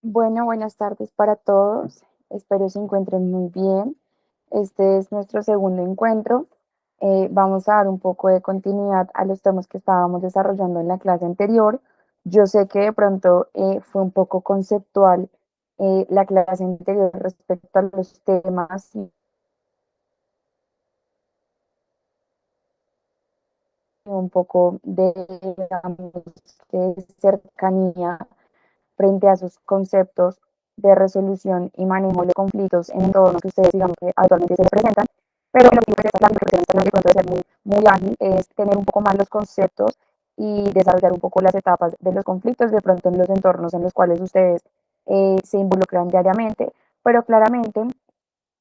Bueno, buenas tardes para todos. Espero se encuentren muy bien. Este es nuestro segundo encuentro. Vamos a dar un poco de continuidad a los temas que estábamos desarrollando en la clase anterior. Yo sé que de pronto fue un poco conceptual la clase anterior respecto a los temas y un poco de, digamos, de cercanía frente a sus conceptos de resolución y manejo de conflictos en entornos que ustedes digamos que actualmente se les presentan, pero lo que esta clase de pronto de ser muy ágil es tener un poco más los conceptos y desarrollar un poco las etapas de los conflictos de pronto en los entornos en los cuales ustedes se involucran diariamente, pero claramente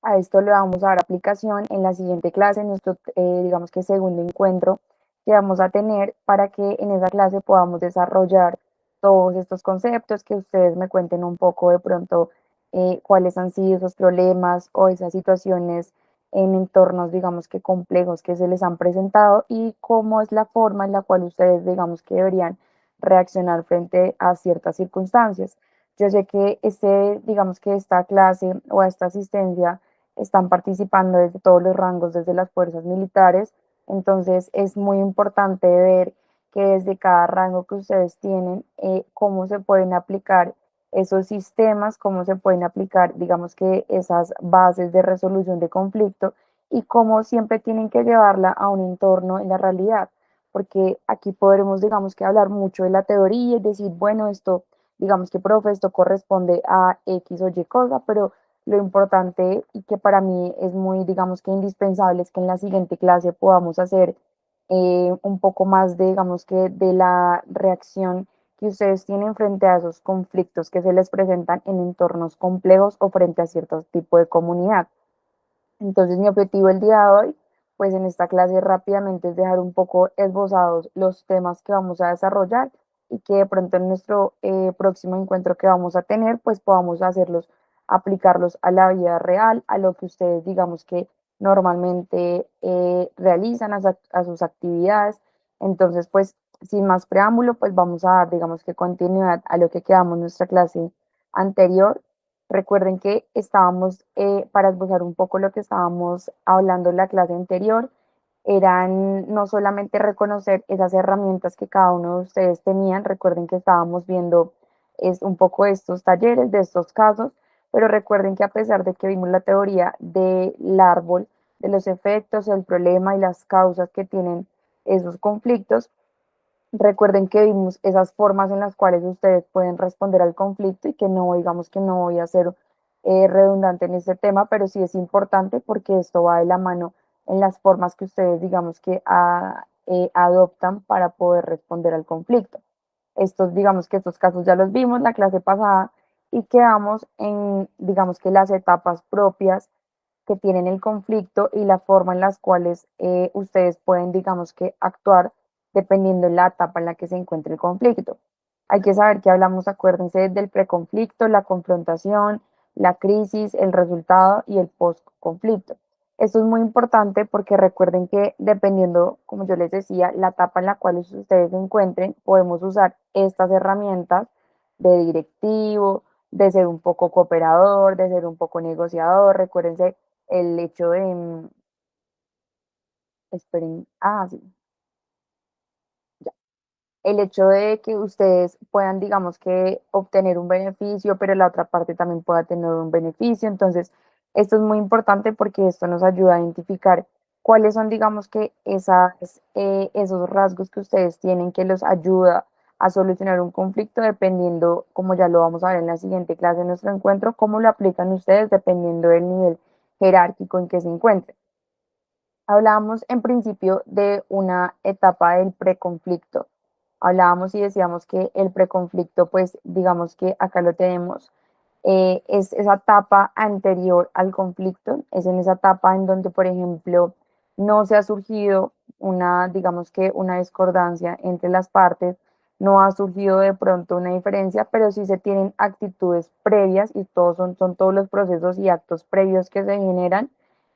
a esto le vamos a dar aplicación en la siguiente clase, en nuestro, digamos que segundo encuentro que vamos a tener para que en esa clase podamos desarrollar todos estos conceptos, que ustedes me cuenten un poco de pronto cuáles han sido esos problemas o esas situaciones en entornos, digamos que complejos que se les han presentado y cómo es la forma en la cual ustedes, digamos que deberían reaccionar frente a ciertas circunstancias. Yo sé que digamos que esta clase o esta asistencia están participando desde todos los rangos, desde las fuerzas militares. Entonces es muy importante ver que desde cada rango que ustedes tienen, cómo se pueden aplicar esos sistemas, cómo se pueden aplicar, digamos que esas bases de resolución de conflicto y cómo siempre tienen que llevarla a un entorno en la realidad, porque aquí podremos, digamos que hablar mucho de la teoría y decir, bueno, esto, digamos que, profe, esto corresponde a X o Y cosa, pero lo importante y que para mí es muy, digamos que indispensable es que en la siguiente clase podamos hacer un poco más de, digamos que, de la reacción que ustedes tienen frente a esos conflictos que se les presentan en entornos complejos o frente a cierto tipo de comunidad. Entonces, mi objetivo el día de hoy, pues en esta clase rápidamente es dejar un poco esbozados los temas que vamos a desarrollar y que de pronto en nuestro próximo encuentro que vamos a tener, pues podamos hacerlos, aplicarlos a la vida real, a lo que ustedes digamos que normalmente realizan, a sus actividades. Entonces, pues sin más preámbulo, pues vamos a dar, digamos que continuidad a lo que quedamos en nuestra clase anterior. Recuerden que estábamos, para esbozar un poco lo que estábamos hablando en la clase anterior, eran no solamente reconocer esas herramientas que cada uno de ustedes tenían, recuerden que estábamos viendo es un poco estos talleres, de estos casos, pero recuerden que a pesar de que vimos la teoría del árbol, de los efectos, el problema y las causas que tienen esos conflictos, recuerden que vimos esas formas en las cuales ustedes pueden responder al conflicto y que no, digamos que no voy a ser redundante en este tema, pero sí es importante porque esto va de la mano en las formas que ustedes, digamos que adoptan para poder responder al conflicto. Estos, digamos que estos casos ya los vimos la clase pasada y quedamos en, digamos que las etapas propias que tienen el conflicto y la forma en las cuales ustedes pueden, digamos que, actuar dependiendo de la etapa en la que se encuentre el conflicto. Hay que saber que hablamos, acuérdense, del preconflicto, la confrontación, la crisis, el resultado y el postconflicto. Esto es muy importante porque recuerden que dependiendo, como yo les decía, la etapa en la cual ustedes se encuentren, podemos usar estas herramientas de directivo, de ser un poco cooperador, de ser un poco negociador. Recuérdense el hecho de, esperen, sí, el hecho de que ustedes puedan, digamos que, obtener un beneficio, pero la otra parte también pueda tener un beneficio. Entonces, esto es muy importante porque esto nos ayuda a identificar cuáles son, digamos que, esos rasgos que ustedes tienen que los ayuda a solucionar un conflicto dependiendo, como ya lo vamos a ver en la siguiente clase de nuestro encuentro, cómo lo aplican ustedes dependiendo del nivel jerárquico en que se encuentren. Hablábamos en principio de una etapa del preconflicto. Hablábamos y decíamos que el preconflicto, pues digamos que acá lo tenemos, es esa etapa anterior al conflicto, es en esa etapa en donde, por ejemplo, no se ha surgido una, digamos que una discordancia entre las partes, no ha surgido de pronto una diferencia, pero sí se tienen actitudes previas y son todos los procesos y actos previos que se generan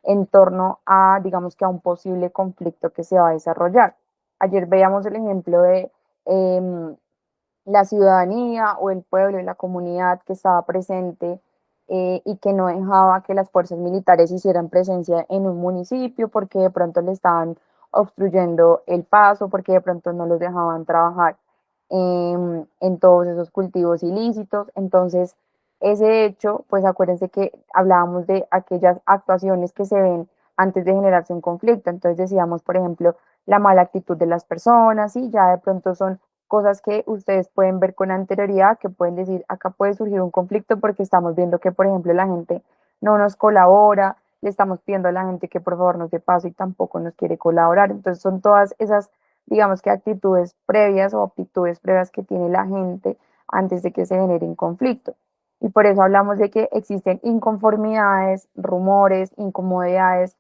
en torno a, digamos que a un posible conflicto que se va a desarrollar. Ayer veíamos el ejemplo de la ciudadanía o el pueblo y la comunidad que estaba presente y que no dejaba que las fuerzas militares hicieran presencia en un municipio porque de pronto le estaban obstruyendo el paso, porque de pronto no los dejaban trabajar en todos esos cultivos ilícitos. Entonces, ese hecho, pues acuérdense que hablábamos de aquellas actuaciones que se ven antes de generarse un conflicto. Entonces decíamos, por ejemplo, la mala actitud de las personas y ya de pronto son cosas que ustedes pueden ver con anterioridad, que pueden decir, acá puede surgir un conflicto porque estamos viendo que, por ejemplo, la gente no nos colabora, le estamos pidiendo a la gente que por favor nos dé paso y tampoco nos quiere colaborar. Entonces son todas esas, digamos que actitudes previas o aptitudes previas que tiene la gente antes de que se genere un conflicto. Y por eso hablamos de que existen inconformidades, rumores, incomodidades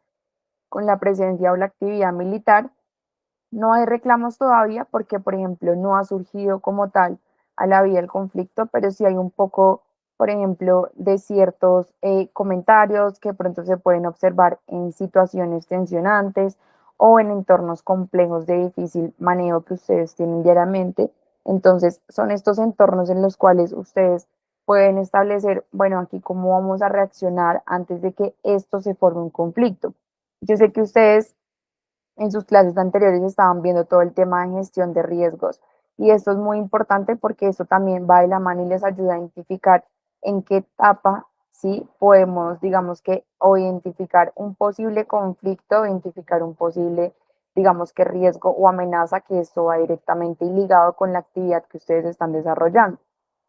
con la presencia o la actividad militar. No hay reclamos todavía porque, por ejemplo, no ha surgido como tal a la vía el conflicto, pero sí hay un poco, por ejemplo, de ciertos comentarios que pronto se pueden observar en situaciones tensionantes o en entornos complejos de difícil manejo que ustedes tienen diariamente. Entonces, son estos entornos en los cuales ustedes pueden establecer, bueno, aquí cómo vamos a reaccionar antes de que esto se forme un conflicto. Yo sé que ustedes en sus clases anteriores estaban viendo todo el tema de gestión de riesgos y esto es muy importante porque eso también va de la mano y les ayuda a identificar en qué etapa sí podemos, digamos que, o identificar un posible conflicto, identificar un posible, digamos que riesgo o amenaza que esto va directamente ligado con la actividad que ustedes están desarrollando.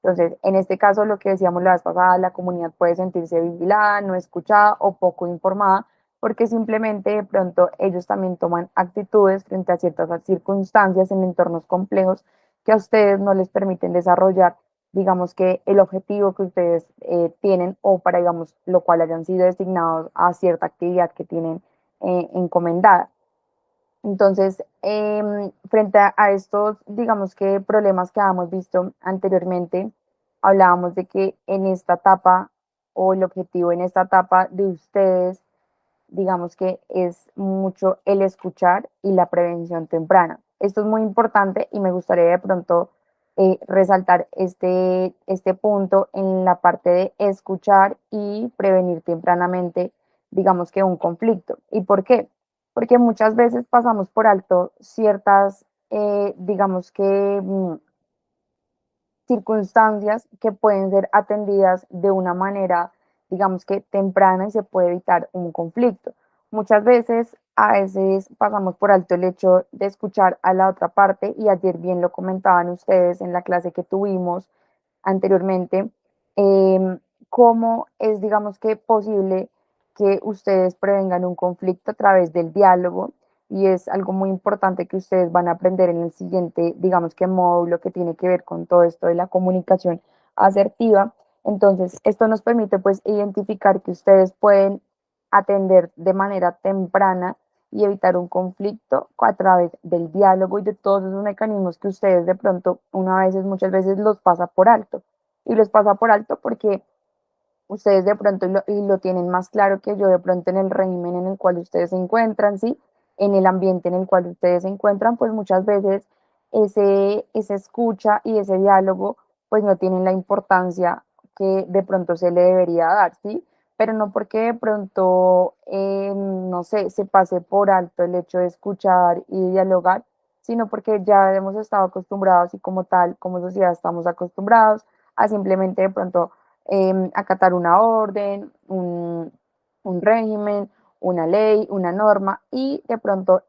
Entonces, en este caso, lo que decíamos la vez pasada, la comunidad puede sentirse vigilada, no escuchada o poco informada porque simplemente de pronto ellos también toman actitudes frente a ciertas circunstancias en entornos complejos que a ustedes no les permiten desarrollar, digamos que el objetivo que ustedes tienen o para, digamos, lo cual hayan sido designados a cierta actividad que tienen encomendada. Entonces, frente a estos, digamos que problemas que habíamos visto anteriormente, hablábamos de que en esta etapa o el objetivo en esta etapa de ustedes digamos que es mucho el escuchar y la prevención temprana. Esto es muy importante y me gustaría de pronto resaltar este punto en la parte de escuchar y prevenir tempranamente, digamos que un conflicto. ¿Y por qué? Porque muchas veces pasamos por alto ciertas, digamos que circunstancias que pueden ser atendidas de una manera, digamos que temprana y se puede evitar un conflicto. Muchas veces, a veces pasamos por alto el hecho de escuchar a la otra parte y ayer bien lo comentaban ustedes en la clase que tuvimos anteriormente, cómo es, digamos que posible que ustedes prevengan un conflicto a través del diálogo y es algo muy importante que ustedes van a aprender en el siguiente, digamos que módulo que tiene que ver con todo esto de la comunicación asertiva. Entonces, esto nos permite pues identificar que ustedes pueden atender de manera temprana y evitar un conflicto a través del diálogo y de todos esos mecanismos que ustedes de pronto una vez, muchas veces los pasa por alto. Y los pasa por alto porque ustedes de pronto y lo tienen más claro que yo de pronto en el régimen en el cual ustedes se encuentran, ¿sí? En el ambiente en el cual ustedes se encuentran, pues muchas veces ese escucha y ese diálogo pues no tienen la importancia que de pronto se le debería dar, ¿sí? Pero no porque de pronto, no sé, se pase por alto el hecho de escuchar y dialogar, sino porque ya hemos estado acostumbrados y como tal, como sociedad estamos acostumbrados a simplemente de pronto acatar una orden, un régimen, una ley, una norma y de pronto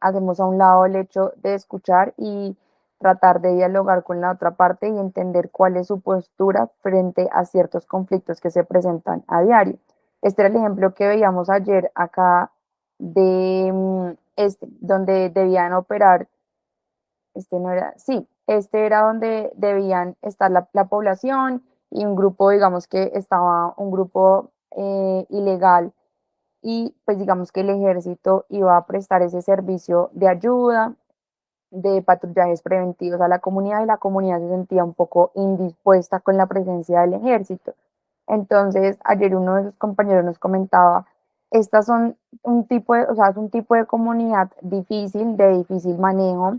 hacemos a un lado el hecho de escuchar y tratar de dialogar con la otra parte y entender cuál es su postura frente a ciertos conflictos que se presentan a diario. Este era el ejemplo que veíamos ayer acá de donde debían operar este no era, sí, este era donde debían estar la población y un grupo, digamos que estaba un grupo ilegal y pues digamos que el ejército iba a prestar ese servicio de ayuda, de patrullajes preventivos a la comunidad y la comunidad se sentía un poco indispuesta con la presencia del ejército. Entonces, ayer uno de sus compañeros nos comentaba, estas son un tipo de, o sea, es un tipo de comunidad difícil, de difícil manejo,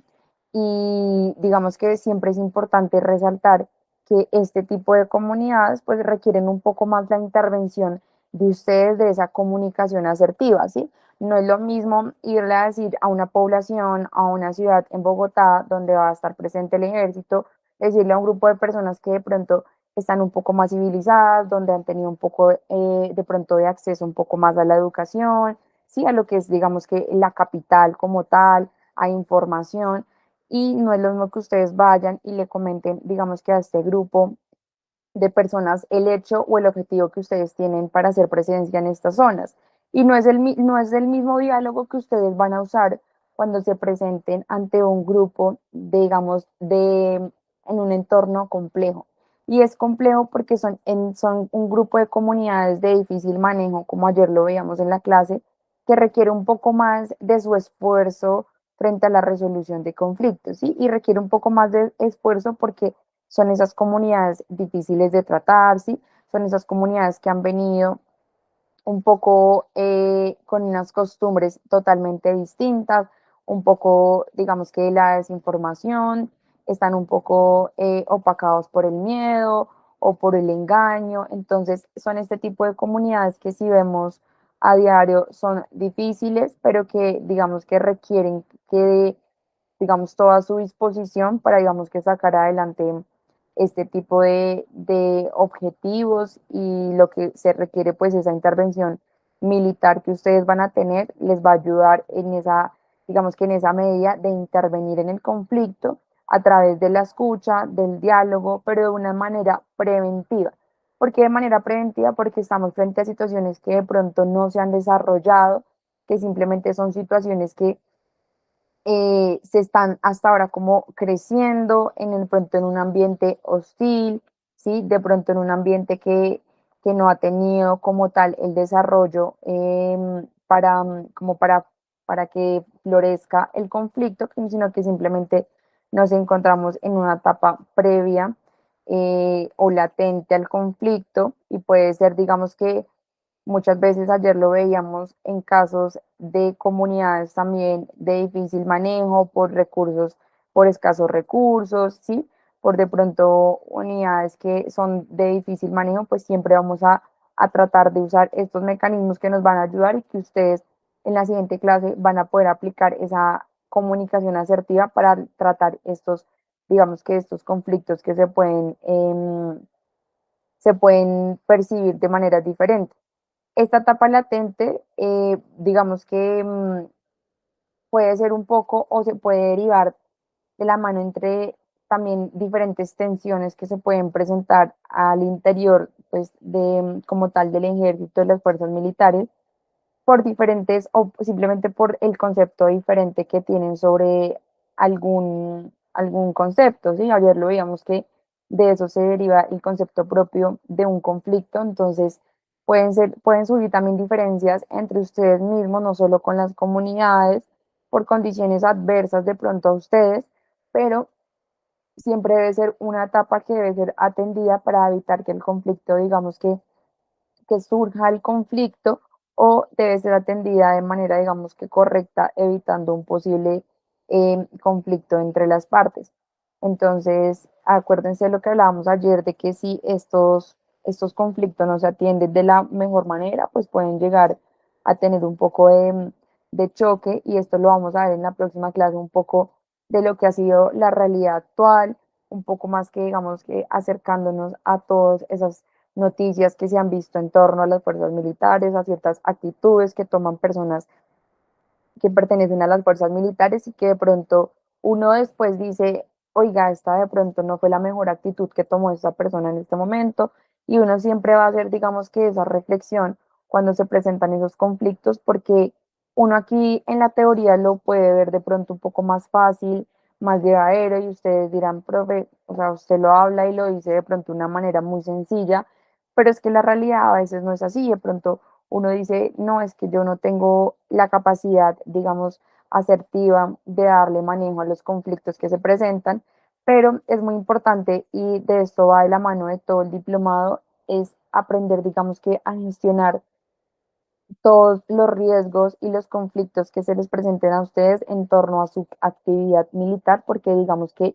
Y digamos que siempre es importante resaltar que este tipo de comunidades pues requieren un poco más la intervención de ustedes, de esa comunicación asertiva, ¿sí? No es lo mismo irle a decir a una población, a una ciudad en Bogotá, donde va a estar presente el ejército, decirle a un grupo de personas que de pronto están un poco más civilizadas, donde han tenido un poco de pronto de acceso un poco más a la educación, sí, a lo que es digamos que la capital como tal, a información, y no es lo mismo que ustedes vayan y le comenten, digamos que a este grupo de personas el hecho o el objetivo que ustedes tienen para hacer presencia en estas zonas. Y no es el mismo diálogo que ustedes van a usar cuando se presenten ante un grupo, digamos, en un entorno complejo. Y es complejo porque son un grupo de comunidades de difícil manejo, como ayer lo veíamos en la clase, que requiere un poco más de su esfuerzo frente a la resolución de conflictos, ¿sí? Y requiere un poco más de esfuerzo porque son esas comunidades difíciles de tratar, ¿sí? Son esas comunidades que han venido un poco con unas costumbres totalmente distintas, un poco, digamos que la desinformación, están un poco opacados por el miedo o por el engaño. Entonces, son este tipo de comunidades que si vemos a diario son difíciles, pero que digamos que requieren que digamos, toda su disposición para, digamos, que sacar adelante este tipo de objetivos y lo que se requiere, pues, esa intervención militar que ustedes van a tener, les va a ayudar en esa, digamos que en esa medida de intervenir en el conflicto a través de la escucha, del diálogo, pero de una manera preventiva. ¿Por qué de manera preventiva? Porque estamos frente a situaciones que de pronto no se han desarrollado, que simplemente son situaciones que se están hasta ahora como creciendo en el pronto en un ambiente hostil, ¿sí? De pronto en un ambiente que no ha tenido como tal el desarrollo como para que florezca el conflicto, sino que simplemente nos encontramos en una etapa previa o latente al conflicto y puede ser, digamos que muchas veces ayer lo veíamos en casos de comunidades también de difícil manejo por recursos, por escasos recursos, ¿sí? Por de pronto unidades que son de difícil manejo, pues siempre vamos a tratar de usar estos mecanismos que nos van a ayudar y que ustedes en la siguiente clase van a poder aplicar esa comunicación asertiva para tratar estos, digamos que estos conflictos que se pueden percibir de maneras diferentes. Esta etapa latente, digamos que puede ser un poco o se puede derivar de la mano entre también diferentes tensiones que se pueden presentar al interior, pues, como tal del ejército, de las fuerzas militares, por diferentes o simplemente por el concepto diferente que tienen sobre algún concepto, ¿sí? Ayer lo veíamos que de eso se deriva el concepto propio de un conflicto, entonces pueden surgir también diferencias entre ustedes mismos, no solo con las comunidades, por condiciones adversas de pronto a ustedes, pero siempre debe ser una etapa que debe ser atendida para evitar que el conflicto, digamos que surja el conflicto o debe ser atendida de manera, digamos que correcta, evitando un posible conflicto entre las partes. Entonces, acuérdense de lo que hablábamos ayer, de que si estos conflictos no se atienden de la mejor manera, pues pueden llegar a tener un poco de choque y esto lo vamos a ver en la próxima clase, un poco de lo que ha sido la realidad actual, un poco más que digamos que acercándonos a todas esas noticias que se han visto en torno a las fuerzas militares, a ciertas actitudes que toman personas que pertenecen a las fuerzas militares y que de pronto uno después dice, oiga, esta de pronto no fue la mejor actitud que tomó esta persona en este momento y uno siempre va a hacer, digamos que esa reflexión cuando se presentan esos conflictos porque uno aquí en la teoría lo puede ver de pronto un poco más fácil, más llevadero y ustedes dirán, profe, o sea, usted lo habla y lo dice de pronto de una manera muy sencilla, pero es que la realidad a veces no es así, de pronto uno dice, no, es que yo no tengo la capacidad, digamos, asertiva de darle manejo a los conflictos que se presentan, pero es muy importante y de esto va de la mano de todo el diplomado, es aprender, digamos que, a gestionar todos los riesgos y los conflictos que se les presenten a ustedes en torno a su actividad militar, porque digamos que,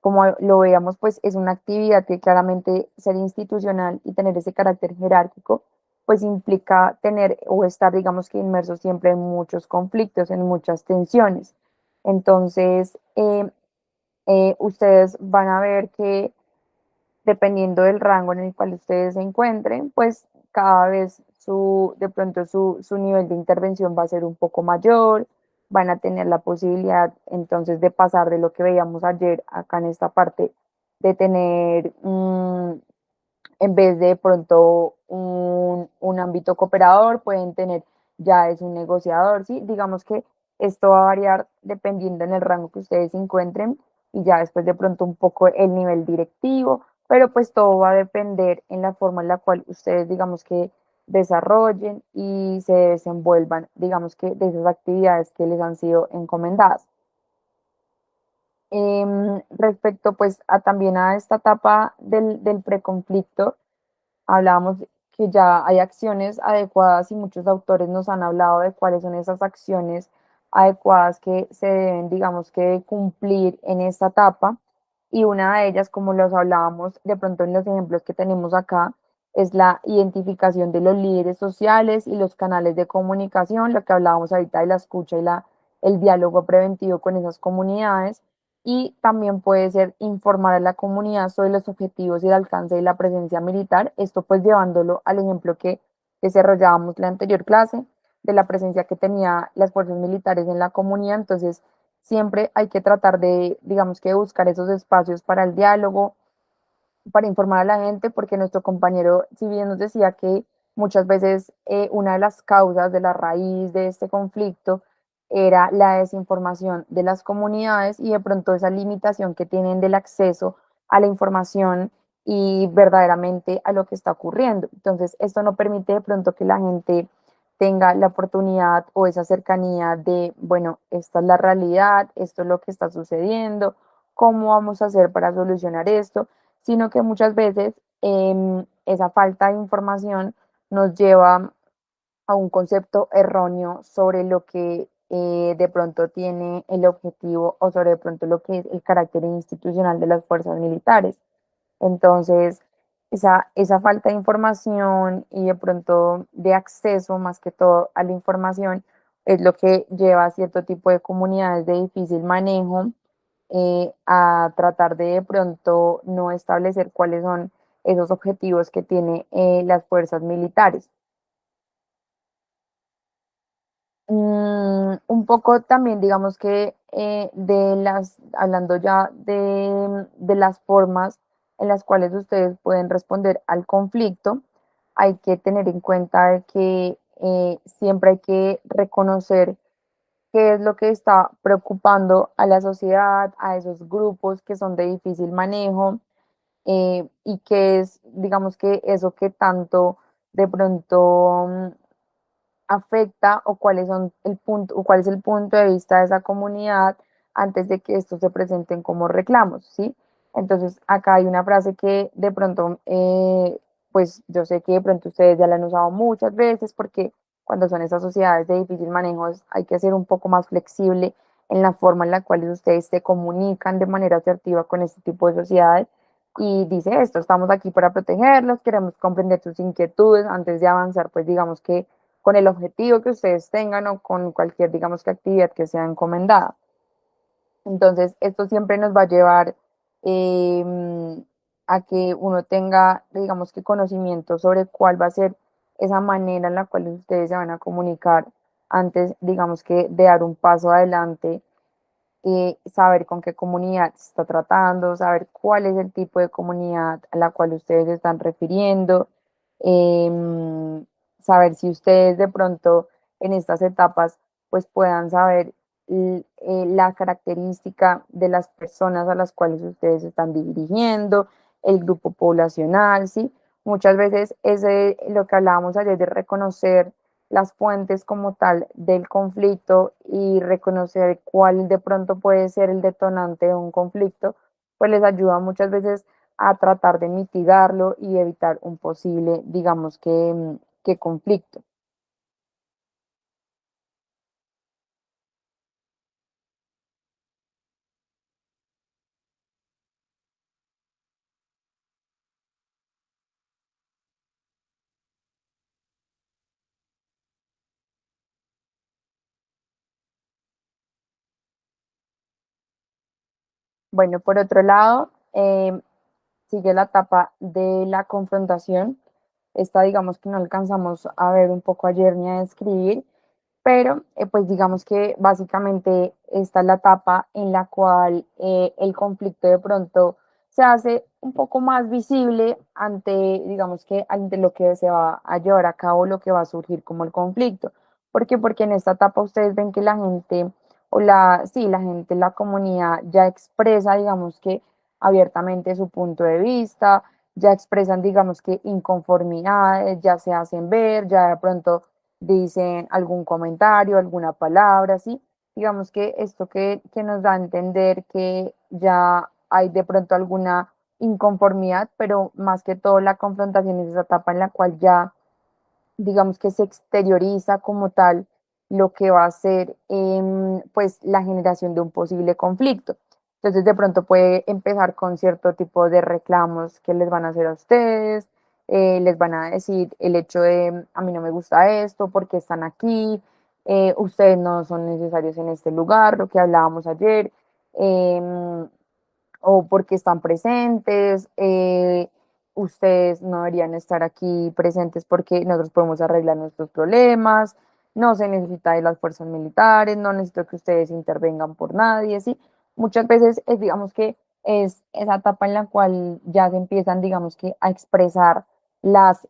como lo veamos, pues es una actividad que claramente ser institucional y tener ese carácter jerárquico, pues implica tener o estar, digamos que inmerso siempre en muchos conflictos, en muchas tensiones. Entonces, ustedes van a ver que dependiendo del rango en el cual ustedes se encuentren, pues cada vez de pronto su nivel de intervención va a ser un poco mayor, van a tener la posibilidad entonces de pasar de lo que veíamos ayer acá en esta parte, de tener en vez de pronto un ámbito cooperador, pueden tener ya es un negociador, ¿sí? Digamos que esto va a variar dependiendo en el rango que ustedes se encuentren y ya después de pronto un poco el nivel directivo, pero pues todo va a depender en la forma en la cual ustedes digamos que desarrollen y se desenvuelvan, digamos que de esas actividades que les han sido encomendadas. Respecto pues a también a esta etapa del preconflicto, hablábamos que ya hay acciones adecuadas y muchos autores nos han hablado de cuáles son esas acciones adecuadas que se deben, digamos que, cumplir en esta etapa. Y una de ellas, como los hablábamos de pronto en los ejemplos que tenemos acá, es la identificación de los líderes sociales y los canales de comunicación, lo que hablábamos ahorita de la escucha y el diálogo preventivo con esas comunidades y también puede ser informar a la comunidad sobre los objetivos y el alcance de la presencia militar, esto pues llevándolo al ejemplo que desarrollábamos la anterior clase de la presencia que tenía las fuerzas militares en la comunidad, entonces siempre hay que tratar de, digamos que buscar esos espacios para el diálogo, para informar a la gente, porque nuestro compañero, si bien nos decía que muchas veces una de las causas de la raíz de este conflicto era la desinformación de las comunidades y de pronto esa limitación que tienen del acceso a la información y verdaderamente a lo que está ocurriendo. Entonces, esto no permite de pronto que la gente tenga la oportunidad o esa cercanía de, bueno, esta es la realidad, esto es lo que está sucediendo, cómo vamos a hacer para solucionar esto, sino que muchas veces esa falta de información nos lleva a un concepto erróneo sobre lo que de pronto tiene el objetivo o sobre de pronto lo que es el carácter institucional de las fuerzas militares. Entonces, esa falta de información y de pronto de acceso más que todo a la información es lo que lleva a cierto tipo de comunidades de difícil manejo a tratar de pronto no establecer cuáles son esos objetivos que tiene las fuerzas militares. Un poco también, digamos que hablando ya de las formas en las cuales ustedes pueden responder al conflicto, hay que tener en cuenta de que siempre hay que reconocer qué es lo que está preocupando a la sociedad, a esos grupos que son de difícil manejo, y qué es, digamos que eso que tanto de pronto afecta o cuáles son el punto o cuál es el punto de vista de esa comunidad antes de que estos se presenten como reclamos, ¿sí? Entonces, acá hay una frase que de pronto, pues yo sé que de pronto ustedes ya la han usado muchas veces porque cuando son esas sociedades de difícil manejo hay que ser un poco más flexible en la forma en la cual ustedes se comunican de manera asertiva con este tipo de sociedades. Y dice esto, estamos aquí para protegerlos, queremos comprender sus inquietudes antes de avanzar, pues digamos que con el objetivo que ustedes tengan o con cualquier, digamos que actividad que sea encomendada. Entonces, esto siempre nos va a llevar a que uno tenga, digamos que conocimiento sobre cuál va a ser esa manera en la cual ustedes se van a comunicar antes, digamos que de dar un paso adelante, saber con qué comunidad se está tratando, saber cuál es el tipo de comunidad a la cual ustedes se están refiriendo, em, saber si ustedes de pronto en estas etapas pues puedan saber la característica de las personas a las cuales ustedes se están dirigiendo, el grupo poblacional, ¿sí? Muchas veces lo que hablábamos ayer de reconocer las fuentes como tal del conflicto y reconocer cuál de pronto puede ser el detonante de un conflicto, pues les ayuda muchas veces a tratar de mitigarlo y evitar un posible, digamos que conflicto. Bueno, por otro lado, sigue la etapa de la confrontación. Esta, digamos que no alcanzamos a ver un poco ayer ni a describir, pero pues digamos que básicamente esta es la etapa en la cual el conflicto de pronto se hace un poco más visible ante, digamos que ante lo que se va a llevar a cabo, lo que va a surgir como el conflicto. ¿Por qué? Porque en esta etapa ustedes ven que la gente sí, la gente, la comunidad ya expresa, digamos que abiertamente su punto de vista, ya expresan, digamos que inconformidades, ya se hacen ver, ya de pronto dicen algún comentario, alguna palabra, ¿sí? Digamos que esto que nos da a entender que ya hay de pronto alguna inconformidad, pero más que todo la confrontación es esa etapa en la cual ya digamos que se exterioriza como tal lo que va a ser pues la generación de un posible conflicto. Entonces de pronto puede empezar con cierto tipo de reclamos que les van a hacer a ustedes, les van a decir el hecho de a mí no me gusta esto, porque están aquí, ustedes no son necesarios en este lugar, lo que hablábamos ayer, o porque están presentes, ustedes no deberían estar aquí presentes porque nosotros podemos arreglar nuestros problemas, no se necesita de las fuerzas militares, no necesito que ustedes intervengan por nadie, ¿sí? Muchas veces es, digamos que es esa etapa en la cual ya se empiezan, digamos que a expresar las,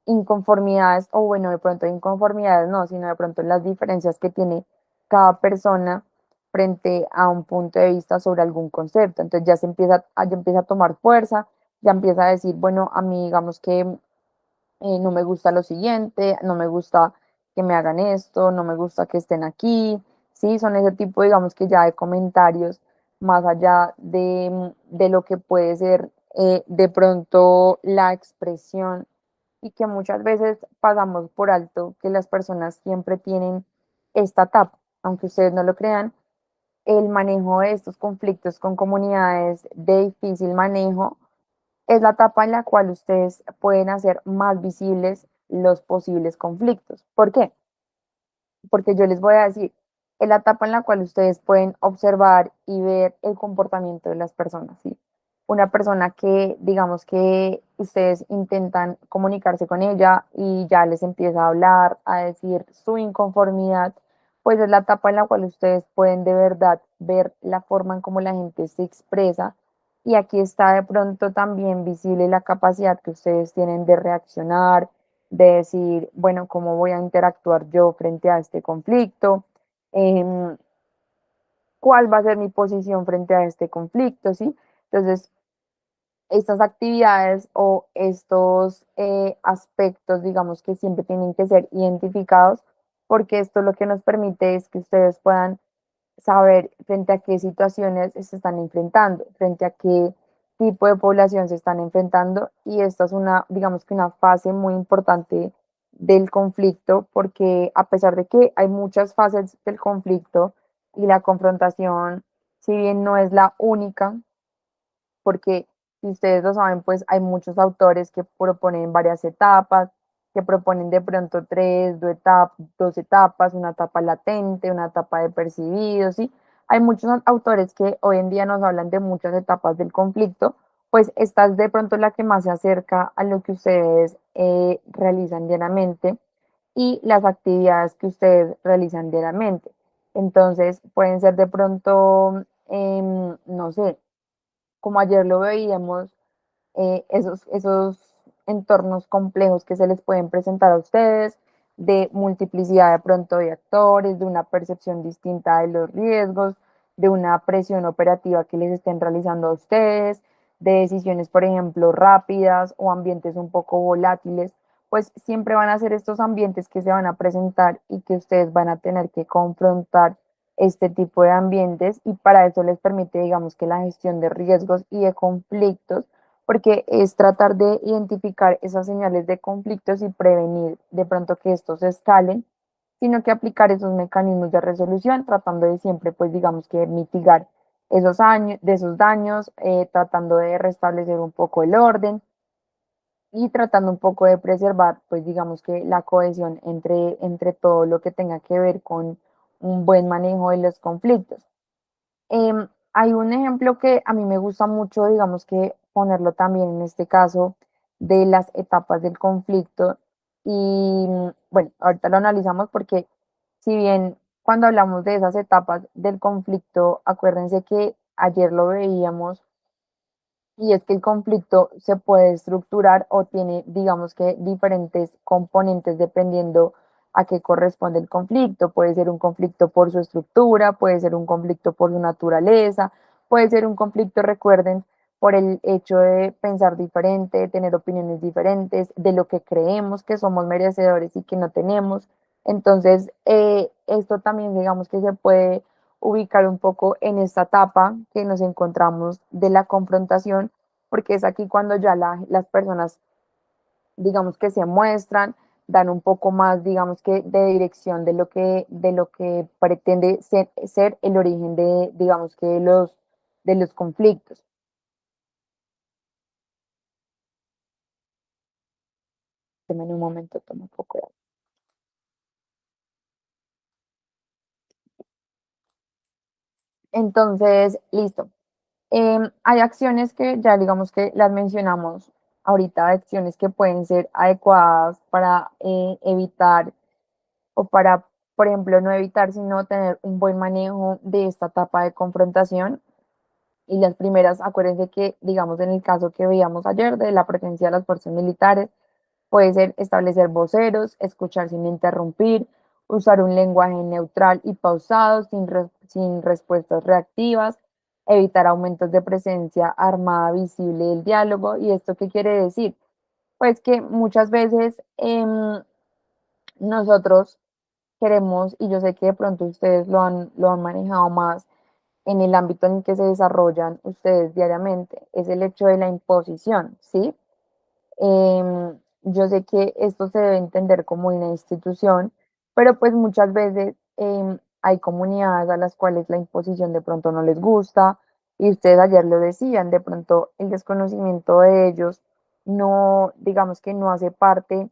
inconformidades, o bueno, de pronto inconformidades no, sino de pronto las diferencias que tiene cada persona frente a un punto de vista sobre algún concepto. Entonces ya empieza a tomar fuerza, ya empieza a decir, bueno, a mí digamos que no me gusta lo siguiente, no me gusta que me hagan esto, no me gusta que estén aquí, ¿sí? Son ese tipo, digamos que ya de comentarios, más allá de lo que puede ser de pronto la expresión y que muchas veces pasamos por alto que las personas siempre tienen esta etapa, aunque ustedes no lo crean, el manejo de estos conflictos con comunidades de difícil manejo es la etapa en la cual ustedes pueden hacer más visibles los posibles conflictos. ¿Por qué? Porque yo les voy a decir, es la etapa en la cual ustedes pueden observar y ver el comportamiento de las personas, ¿sí? Una persona que, digamos que ustedes intentan comunicarse con ella y ya les empieza a hablar, a decir su inconformidad, pues es la etapa en la cual ustedes pueden de verdad ver la forma en cómo la gente se expresa y aquí está de pronto también visible la capacidad que ustedes tienen de reaccionar, de decir, bueno, ¿cómo voy a interactuar yo frente a este conflicto? Em, ¿Cuál va a ser mi posición frente a este conflicto? ¿Sí? Entonces, estas actividades o estos aspectos, digamos que siempre tienen que ser identificados porque esto lo que nos permite es que ustedes puedan saber frente a qué situaciones se están enfrentando, frente a qué tipo de población se están enfrentando y esta es una, digamos que una fase muy importante del conflicto porque a pesar de que hay muchas fases del conflicto y la confrontación, si bien no es la única, porque si ustedes lo saben, pues hay muchos autores que proponen varias etapas, que proponen de pronto dos etapas, una etapa latente, una etapa de percibido, ¿sí? Hay muchos autores que hoy en día nos hablan de muchas etapas del conflicto, pues esta es de pronto la que más se acerca a lo que ustedes realizan diariamente y las actividades que ustedes realizan diariamente. Entonces, pueden ser de pronto, no sé, como ayer lo veíamos, esos entornos complejos que se les pueden presentar a ustedes, de multiplicidad de pronto de actores, de una percepción distinta de los riesgos, de una presión operativa que les estén realizando a ustedes, de decisiones, por ejemplo, rápidas o ambientes un poco volátiles, pues siempre van a ser estos ambientes que se van a presentar y que ustedes van a tener que confrontar este tipo de ambientes y para eso les permite, digamos, que la gestión de riesgos y de conflictos, porque es tratar de identificar esas señales de conflictos y prevenir de pronto que estos escalen, sino que aplicar esos mecanismos de resolución, tratando de siempre, pues, digamos, que mitigar esos daños, tratando de restablecer un poco el orden y tratando un poco de preservar, pues digamos que la cohesión entre todo lo que tenga que ver con un buen manejo de los conflictos. Hay un ejemplo que a mí me gusta mucho, digamos que ponerlo también en este caso de las etapas del conflicto. Y bueno, ahorita lo analizamos porque si bien cuando hablamos de esas etapas del conflicto, acuérdense que ayer lo veíamos y es que el conflicto se puede estructurar o tiene, digamos que, diferentes componentes dependiendo a qué corresponde el conflicto. Puede ser un conflicto por su estructura, puede ser un conflicto por su naturaleza, puede ser un conflicto, recuerden, por el hecho de pensar diferente, de tener opiniones diferentes, de lo que creemos que somos merecedores y que no tenemos. Entonces, esto también, digamos que se puede ubicar un poco en esta etapa que nos encontramos de la confrontación, porque es aquí cuando ya las personas, digamos que se muestran, dan un poco más, digamos que de dirección de lo que pretende ser el origen de, digamos que de los conflictos. Deme un momento, tomo un poco de agua. Entonces, listo. Hay acciones que ya digamos que las mencionamos ahorita, acciones que pueden ser adecuadas para evitar o para, por ejemplo, no evitar, sino tener un buen manejo de esta etapa de confrontación. Y las primeras, acuérdense que, digamos, en el caso que veíamos ayer de la presencia de las fuerzas militares, puede ser establecer voceros, escuchar sin interrumpir, usar un lenguaje neutral y pausado, sin respuestas reactivas, evitar aumentos de presencia armada visible del diálogo. ¿Y esto qué quiere decir? Pues que muchas veces nosotros queremos, y yo sé que de pronto ustedes lo han manejado más en el ámbito en el que se desarrollan ustedes diariamente, es el hecho de la imposición, ¿sí? Yo sé que esto se debe entender como una institución, pero pues muchas veces hay comunidades a las cuales la imposición de pronto no les gusta, y ustedes ayer lo decían, de pronto el desconocimiento de ellos no, digamos que no hace parte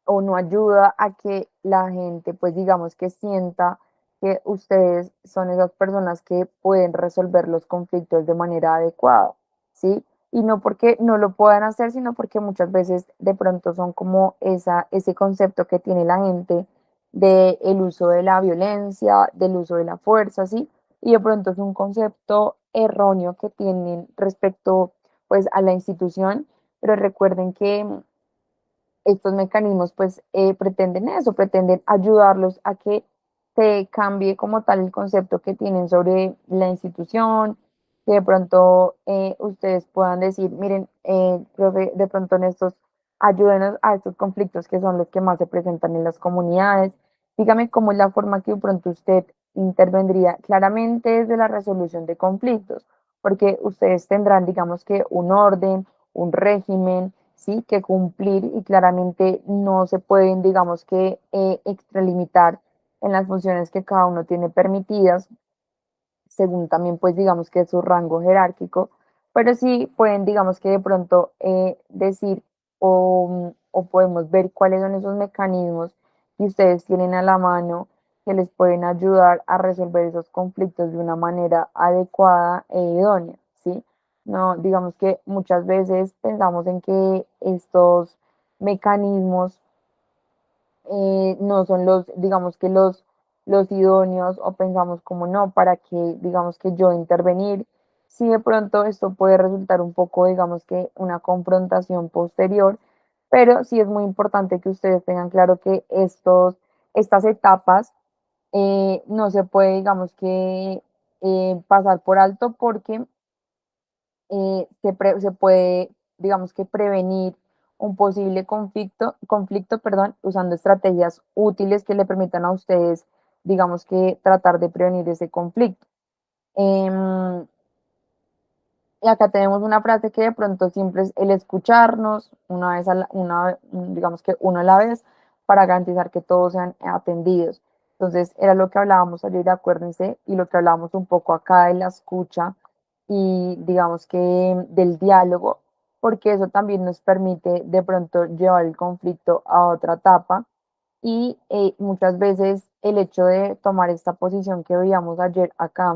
o no ayuda a que la gente, pues digamos que sienta que ustedes son esas personas que pueden resolver los conflictos de manera adecuada, ¿sí? Y no porque no lo puedan hacer, sino porque muchas veces de pronto son como ese concepto que tiene la gente del el uso de la violencia, del uso de la fuerza, ¿sí? Y de pronto es un concepto erróneo que tienen respecto pues a la institución, pero recuerden que estos mecanismos pues pretenden eso, pretenden ayudarlos a que se cambie como tal el concepto que tienen sobre la institución, que de pronto ustedes puedan decir, miren, profe, de pronto en estos, ayúdenos a estos conflictos que son los que más se presentan en las comunidades. Dígame cómo es la forma que de pronto usted intervendría claramente desde la resolución de conflictos, porque ustedes tendrán, digamos que un orden, un régimen, ¿sí? Que cumplir y claramente no se pueden, digamos que, extralimitar en las funciones que cada uno tiene permitidas, según también, pues, digamos que su rango jerárquico, pero sí pueden, digamos que de pronto decir o podemos ver cuáles son esos mecanismos que ustedes tienen a la mano que les pueden ayudar a resolver esos conflictos de una manera adecuada e idónea, ¿sí? No, digamos que muchas veces pensamos en que estos mecanismos no son los, digamos que los idóneos o pensamos como no, para que, digamos que yo intervenir, si de pronto esto puede resultar un poco, digamos que una confrontación posterior, pero sí es muy importante que ustedes tengan claro que estas etapas no se puede, digamos que, pasar por alto porque se puede, digamos que, prevenir un posible perdón, usando estrategias útiles que le permitan a ustedes, digamos que, tratar de prevenir ese conflicto. Em, y acá tenemos una frase que de pronto siempre es el escucharnos una vez digamos que uno a la vez, para garantizar que todos sean atendidos. Entonces, era lo que hablábamos ayer, acuérdense, y lo que hablábamos un poco acá de la escucha y digamos que del diálogo, porque eso también nos permite de pronto llevar el conflicto a otra etapa. Y muchas veces el hecho de tomar esta posición que veíamos ayer acá,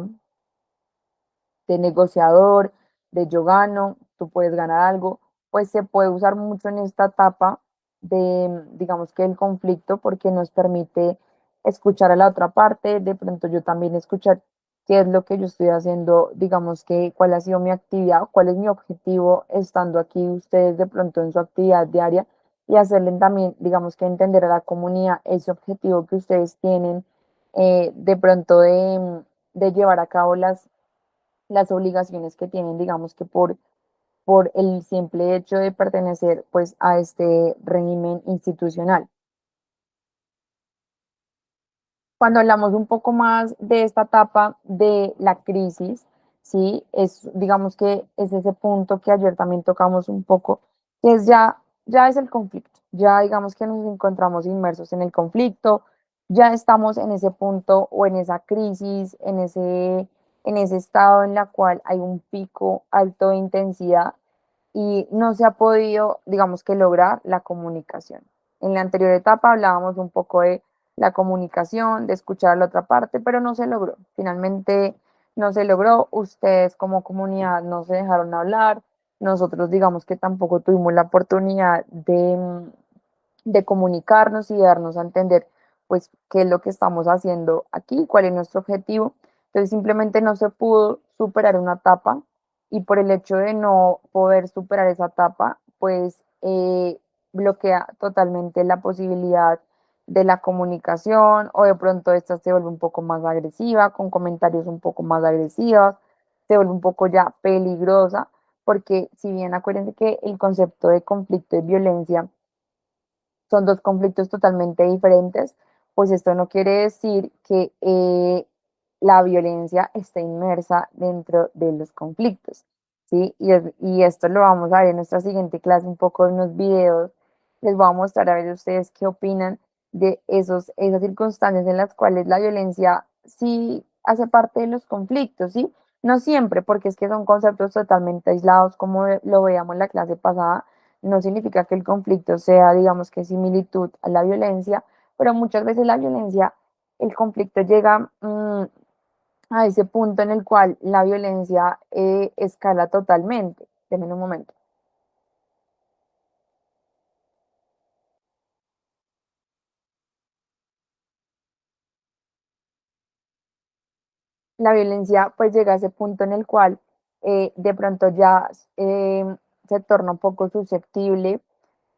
de negociador, de yo gano, tú puedes ganar algo, pues se puede usar mucho en esta etapa de, digamos que el conflicto, porque nos permite escuchar a la otra parte, de pronto yo también escuchar qué es lo que yo estoy haciendo, digamos que cuál ha sido mi actividad, cuál es mi objetivo estando aquí ustedes de pronto en su actividad diaria y hacerle también, digamos que entender a la comunidad ese objetivo que ustedes tienen de pronto de llevar a cabo las obligaciones que tienen, digamos que por el simple hecho de pertenecer pues a este régimen institucional. Cuando hablamos un poco más de esta etapa de la crisis, sí, es, digamos que es ese punto que ayer también tocamos un poco, que es ya es el conflicto, ya digamos que nos encontramos inmersos en el conflicto, ya estamos en ese punto o en esa crisis, en ese estado en la cual hay un pico alto de intensidad y no se ha podido, digamos que lograr la comunicación. En la anterior etapa hablábamos un poco de la comunicación, de escuchar a la otra parte, pero no se logró. Finalmente no se logró, ustedes como comunidad no se dejaron hablar, nosotros digamos que tampoco tuvimos la oportunidad de comunicarnos y darnos a entender pues qué es lo que estamos haciendo aquí, cuál es nuestro objetivo. Entonces simplemente no se pudo superar una etapa y por el hecho de no poder superar esa etapa, pues bloquea totalmente la posibilidad de la comunicación o de pronto esta se vuelve un poco más agresiva, con comentarios un poco más agresivos, se vuelve un poco ya peligrosa, porque si bien acuérdense que el concepto de conflicto y violencia son dos conflictos totalmente diferentes, pues esto no quiere decir que la violencia esté inmersa dentro de los conflictos, ¿sí? Y esto lo vamos a ver en nuestra siguiente clase, un poco en los videos. Les voy a mostrar a ver ustedes qué opinan de esas circunstancias en las cuales la violencia sí hace parte de los conflictos, ¿sí? No siempre, porque es que son conceptos totalmente aislados, como lo veíamos en la clase pasada, no significa que el conflicto sea, digamos que similitud a la violencia, pero muchas veces la violencia, el conflicto llega a ese punto en el cual la violencia escala totalmente. Denme un momento. La violencia pues llega a ese punto en el cual de pronto ya se torna un poco susceptible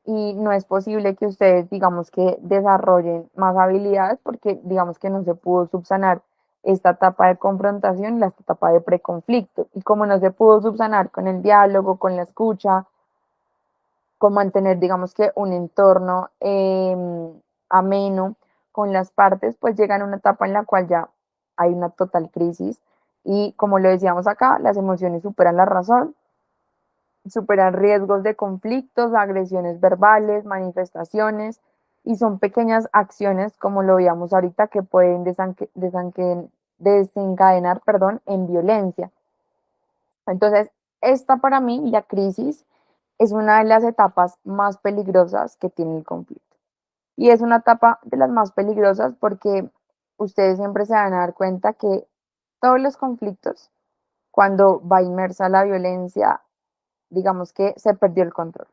y no es posible que ustedes, digamos que desarrollen más habilidades porque digamos que no se pudo subsanar esta etapa de confrontación y la etapa de preconflicto. Y como no se pudo subsanar con el diálogo, con la escucha, con mantener, digamos que un entorno ameno con las partes, pues llegan a una etapa en la cual ya hay una total crisis y como lo decíamos acá, las emociones superan la razón, superan riesgos de conflictos, agresiones verbales, manifestaciones y son pequeñas acciones, como lo veíamos ahorita, que pueden desencadenar, perdón, en violencia. Entonces, esta para mí, la crisis, es una de las etapas más peligrosas que tiene el conflicto. Y es una etapa de las más peligrosas porque ustedes siempre se van a dar cuenta que todos los conflictos, cuando va inmersa la violencia, digamos que se perdió el control.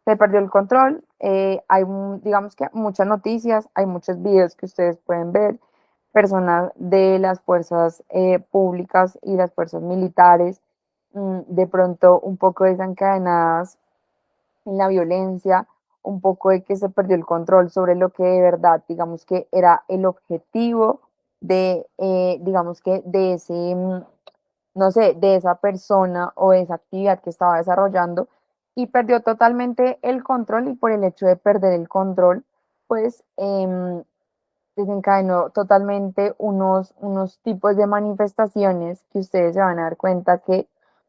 Se perdió el control, hay, digamos que muchas noticias, hay muchos videos que ustedes pueden ver, personas de las fuerzas públicas y las fuerzas militares, de pronto un poco desencadenadas en la violencia, un poco de que se perdió el control sobre lo que de verdad, digamos que era el objetivo de, digamos que de ese, no sé, de esa persona o de esa actividad que estaba desarrollando y perdió totalmente el control y por el hecho de perder el control, pues desencadenó totalmente unos tipos de manifestaciones que ustedes se van a dar cuenta que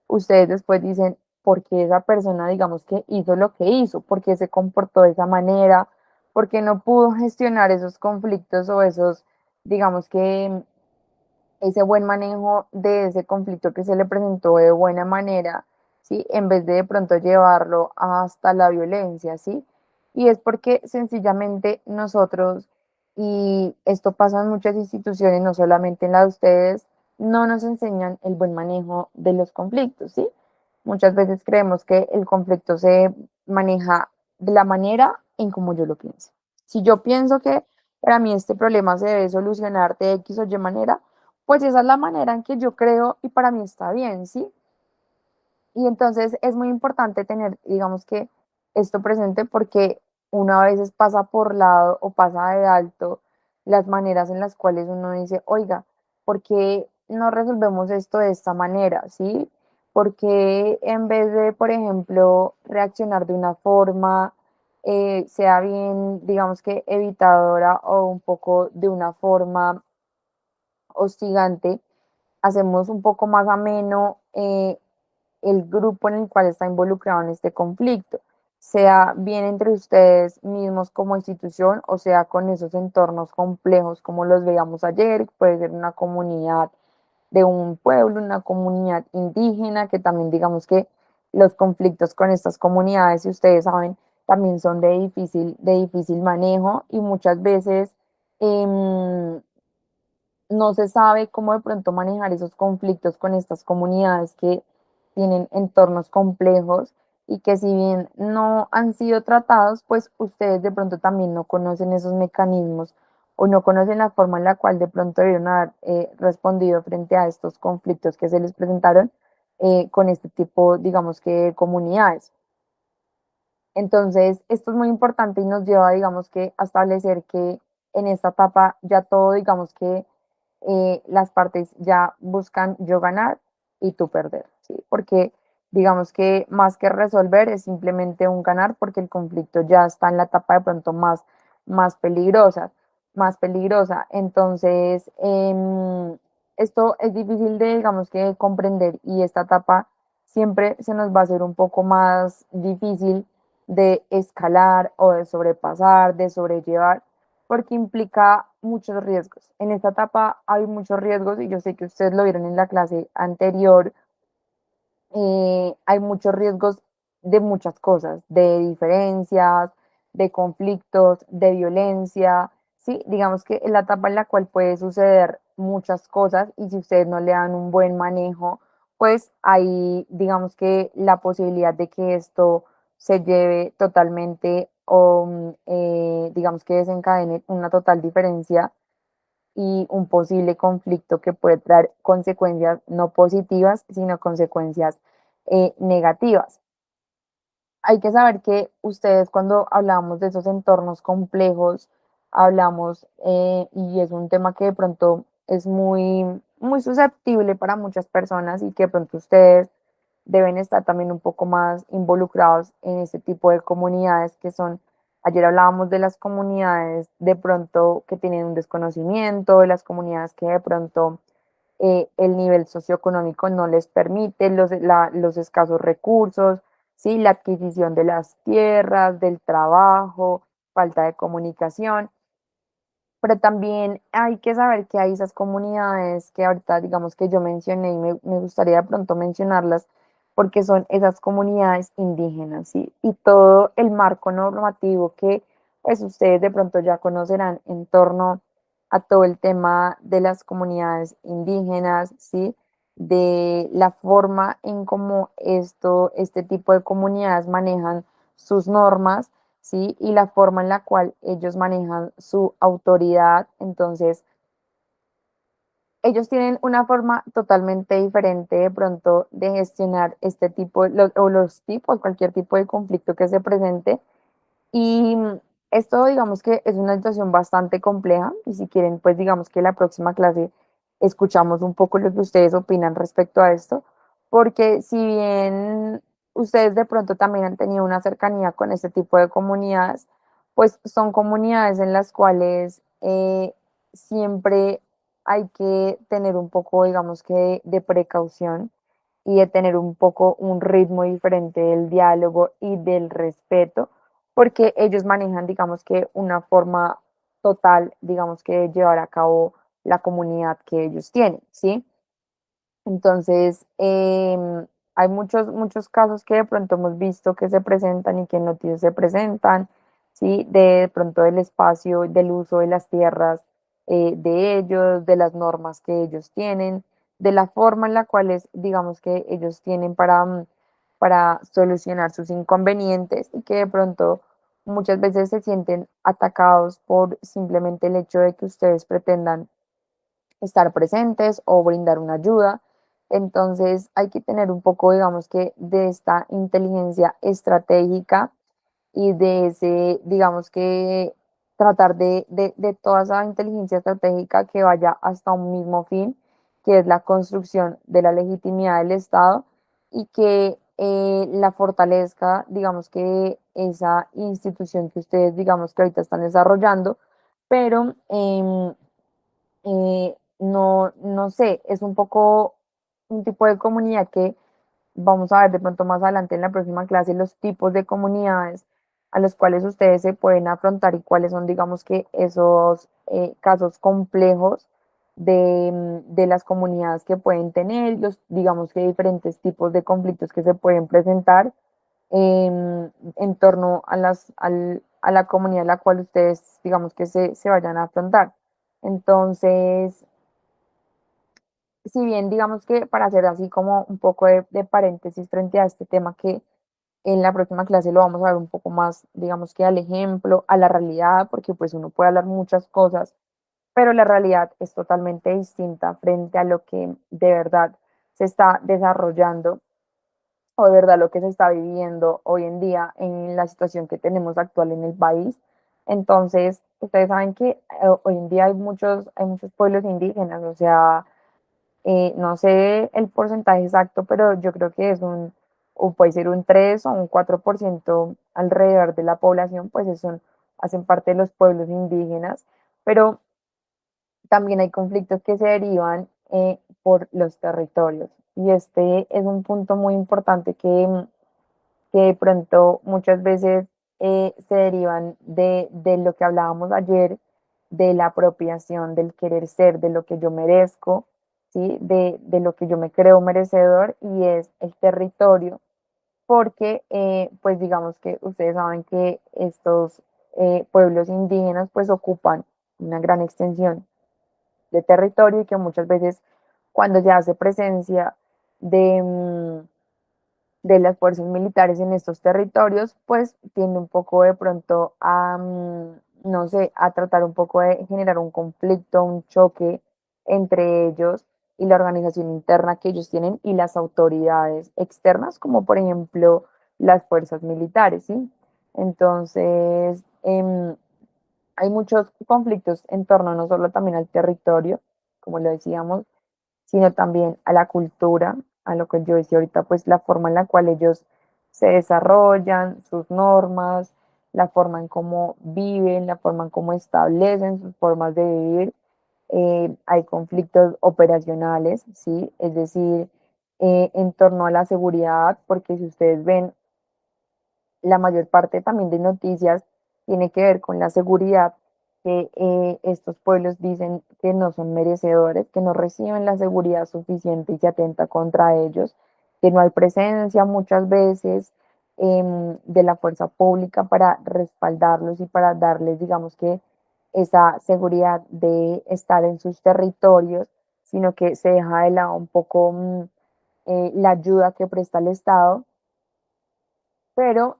ustedes después dicen, ¿por qué esa persona, digamos que hizo lo que hizo? ¿Por qué se comportó de esa manera? ¿Por qué no pudo gestionar esos conflictos o esos, digamos que ese buen manejo de ese conflicto que se le presentó de buena manera, ¿sí? En vez de pronto llevarlo hasta la violencia, ¿sí? Y es porque sencillamente nosotros, y esto pasa en muchas instituciones, no solamente en la de ustedes, no nos enseñan el buen manejo de los conflictos, ¿sí? Muchas veces creemos que el conflicto se maneja de la manera en como yo lo pienso. Si yo pienso que para mí este problema se debe solucionar de X o Y manera, pues esa es la manera en que yo creo y para mí está bien, ¿sí? Y entonces es muy importante tener, digamos que, esto presente porque uno a veces pasa por lado o pasa de alto las maneras en las cuales uno dice, oiga, ¿por qué no resolvemos esto de esta manera? ¿Sí? Porque en vez de, por ejemplo, reaccionar de una forma, sea bien, digamos que evitadora o un poco de una forma hostigante, hacemos un poco más ameno el grupo en el cual está involucrado en este conflicto, sea bien entre ustedes mismos como institución o sea con esos entornos complejos como los veíamos ayer, puede ser una comunidad de un pueblo, una comunidad indígena, que también digamos que los conflictos con estas comunidades, si ustedes saben, también son de difícil manejo y muchas veces no se sabe cómo de pronto manejar esos conflictos con estas comunidades que tienen entornos complejos y que si bien no han sido tratados, pues ustedes de pronto también no conocen esos mecanismos o no conocen la forma en la cual de pronto debieron haber respondido frente a estos conflictos que se les presentaron con este tipo, digamos que, de comunidades. Entonces, esto es muy importante y nos lleva, digamos que, a establecer que en esta etapa ya todo, digamos que las partes ya buscan yo ganar y tú perder, ¿sí? Porque digamos que más que resolver es simplemente un ganar porque el conflicto ya está en la etapa de pronto más peligrosa, más peligrosa. Entonces, esto es difícil de, digamos que, comprender y esta etapa siempre se nos va a hacer un poco más difícil de escalar o de sobrepasar, de sobrellevar, porque implica muchos riesgos. En esta etapa hay muchos riesgos y yo sé que ustedes lo vieron en la clase anterior. Hay muchos riesgos de muchas cosas, de diferencias, de conflictos, de violencia, ¿sí? Digamos que es la etapa en la cual puede suceder muchas cosas y si ustedes no le dan un buen manejo, pues hay, digamos que la posibilidad de que esto se lleve totalmente o digamos que desencadene una total diferencia y un posible conflicto que puede traer consecuencias no positivas, sino consecuencias negativas. Hay que saber que ustedes cuando hablamos de esos entornos complejos, hablamos, y es un tema que de pronto es muy susceptible para muchas personas y que de pronto ustedes deben estar también un poco más involucrados en este tipo de comunidades que son, ayer hablábamos de las comunidades de pronto que tienen un desconocimiento, de las comunidades que de pronto el nivel socioeconómico no les permite, los escasos recursos, ¿sí? La adquisición de las tierras, del trabajo, falta de comunicación, pero también hay que saber que hay esas comunidades que ahorita digamos que yo mencioné y me gustaría de pronto mencionarlas porque son esas comunidades indígenas, ¿sí? Y todo el marco normativo que pues ustedes de pronto ya conocerán en torno a todo el tema de las comunidades indígenas, ¿sí? De la forma en cómo este tipo de comunidades manejan sus normas, ¿sí? Y la forma en la cual ellos manejan su autoridad. Entonces, ellos tienen una forma totalmente diferente de pronto de gestionar este tipo, o los tipos, cualquier tipo de conflicto que se presente. Y esto digamos que es una situación bastante compleja y si quieren, pues digamos que la próxima clase escuchamos un poco lo que ustedes opinan respecto a esto, porque si bien ustedes de pronto también han tenido una cercanía con este tipo de comunidades, pues son comunidades en las cuales siempre hay que tener un poco, digamos que de precaución y de tener un poco un ritmo diferente del diálogo y del respeto porque ellos manejan, digamos que una forma total, digamos que de llevar a cabo la comunidad que ellos tienen, ¿sí? Entonces, hay muchos casos que de pronto hemos visto que se presentan y que en noticias se presentan, ¿sí? De pronto del espacio, del uso de las tierras de ellos, de las normas que ellos tienen, de la forma en la cual es, digamos que ellos tienen para solucionar sus inconvenientes y que de pronto muchas veces se sienten atacados por simplemente el hecho de que ustedes pretendan estar presentes o brindar una ayuda. Entonces hay que tener un poco, digamos que, de esta inteligencia estratégica y de ese, digamos que, tratar de toda esa inteligencia estratégica que vaya hasta un mismo fin, que es la construcción de la legitimidad del Estado y que la fortalezca, digamos que esa institución que ustedes, digamos que ahorita están desarrollando, pero no, no sé, es un poco un tipo de comunidad que vamos a ver de pronto más adelante en la próxima clase los tipos de comunidades a los cuales ustedes se pueden afrontar y cuáles son, digamos que, esos casos complejos de las comunidades que pueden tener, los, digamos que, diferentes tipos de conflictos que se pueden presentar en torno a, a la comunidad a la cual ustedes, digamos que, se vayan a afrontar. Entonces, si bien digamos que para hacer así como un poco de paréntesis frente a este tema que en la próxima clase lo vamos a ver un poco más, digamos que al ejemplo, a la realidad, porque pues uno puede hablar muchas cosas, pero la realidad es totalmente distinta frente a lo que de verdad se está desarrollando o de verdad lo que se está viviendo hoy en día en la situación que tenemos actual en el país. Entonces, ustedes saben que hoy en día hay muchos pueblos indígenas, o sea, no sé el porcentaje exacto, pero yo creo que es o puede ser un 3 o un 4% alrededor de la población, pues son, hacen parte de los pueblos indígenas, pero también hay conflictos que se derivan por los territorios. Y este es un punto muy importante que de pronto muchas veces se derivan de lo que hablábamos ayer, de la apropiación, del querer ser, de lo que yo merezco, ¿sí? De lo que yo me creo merecedor y es el territorio, porque pues digamos que ustedes saben que estos pueblos indígenas pues ocupan una gran extensión de territorio y que muchas veces cuando se hace presencia de, de las fuerzas militares en estos territorios, pues tiende un poco de pronto a, no sé, a tratar un poco de generar un conflicto, un choque entre ellos y la organización interna que ellos tienen y las autoridades externas, como por ejemplo las fuerzas militares, ¿sí? Entonces, hay muchos conflictos en torno no solo también al territorio, como lo decíamos, sino también a la cultura, a lo que yo decía ahorita, pues la forma en la cual ellos se desarrollan, sus normas, la forma en cómo viven, la forma en cómo establecen sus formas de vivir. Hay conflictos operacionales, ¿sí? Es decir, en torno a la seguridad, porque si ustedes ven la mayor parte también de noticias tiene que ver con la seguridad, que estos pueblos dicen que no son merecedores, que no reciben la seguridad suficiente y se atenta contra ellos, que no hay presencia muchas veces de la fuerza pública para respaldarlos y para darles, digamos que, esa seguridad de estar en sus territorios, sino que se deja de lado un poco la ayuda que presta el Estado, pero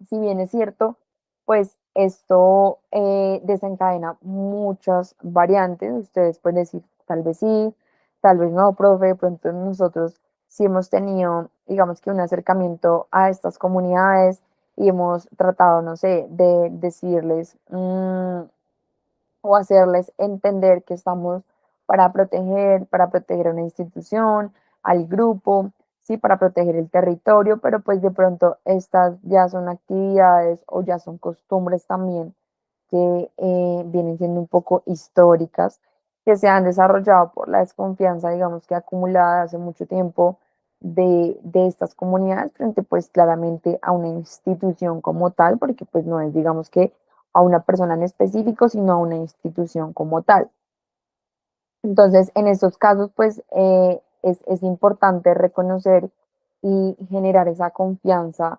si bien es cierto, pues esto desencadena muchas variantes. Ustedes pueden decir, tal vez sí, tal vez no, profe. De pronto nosotros sí hemos tenido, digamos que un acercamiento a estas comunidades y hemos tratado, no sé, de decirles o hacerles entender que estamos para proteger a una institución, al grupo, sí, para proteger el territorio, pero pues de pronto estas ya son actividades o ya son costumbres también que vienen siendo un poco históricas, que se han desarrollado por la desconfianza, digamos que acumulada hace mucho tiempo de estas comunidades frente pues claramente a una institución como tal, porque pues no es digamos que a una persona en específico, sino a una institución como tal. Entonces, en estos casos, pues es importante reconocer y generar esa confianza